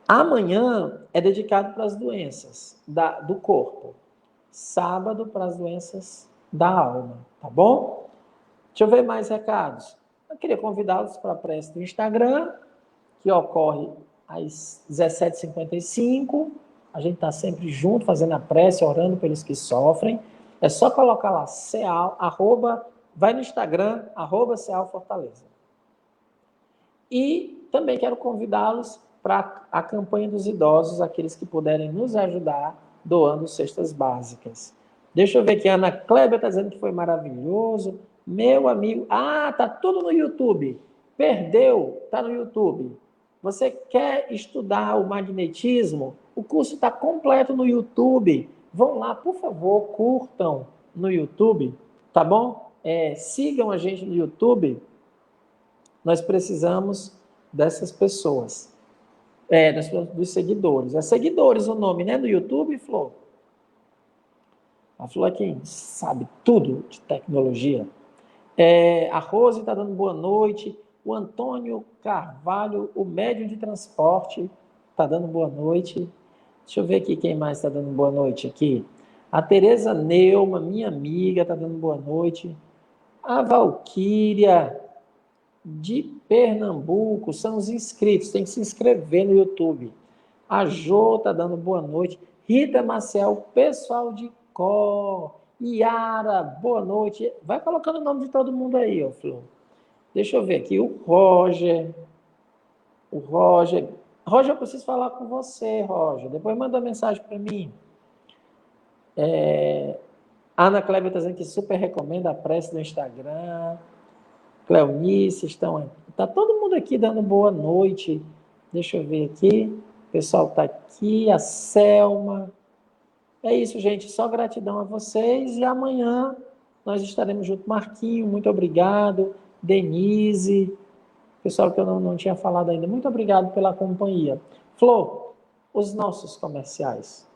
Amanhã é dedicado para as doenças do corpo. Sábado para as doenças da alma, tá bom? Deixa eu ver mais recados. Eu queria convidá-los para a prece do Instagram, que ocorre às 17h55. A gente está sempre junto, fazendo a prece, orando pelos que sofrem. É só colocar lá, CEAL, vai no Instagram, @CEAL Fortaleza. E também quero convidá-los para a campanha dos idosos, aqueles que puderem nos ajudar doando cestas básicas. Deixa eu ver aqui, a Ana Kleber está dizendo que foi maravilhoso. Meu amigo, tá tudo no YouTube. Perdeu, está no YouTube. Você quer estudar o magnetismo? O curso está completo no YouTube. Vão lá, por favor, curtam no YouTube, tá bom? Sigam a gente no YouTube. Nós precisamos dessas pessoas. Dos seguidores. É seguidores o nome, né? No YouTube, Flor? A Flor é quem sabe tudo de tecnologia. A Rose está dando boa noite. O Antônio Carvalho, o médium de transporte, está dando boa noite. Deixa eu ver aqui quem mais está dando boa noite aqui. A Tereza Neuma, minha amiga, está dando boa noite. A Valquíria, de Pernambuco, são os inscritos, tem que se inscrever no YouTube. A Jô está dando boa noite. Rita Maciel, pessoal de Có. Yara, boa noite. Vai colocando o nome de todo mundo aí, ó, Flor. Deixa eu ver aqui. O Roger. Roger, eu preciso falar com você, Roger. Depois manda uma mensagem para mim. Ana Kleber está dizendo que super recomenda a prece do Instagram. Cleonice, está todo mundo aqui dando boa noite. Deixa eu ver aqui. O pessoal está aqui. A Selma. É isso, gente. Só gratidão a vocês. E amanhã nós estaremos juntos. Marquinho, muito obrigado. Denise. Pessoal que eu não tinha falado ainda. Muito obrigado pela companhia. Flor, os nossos comerciais.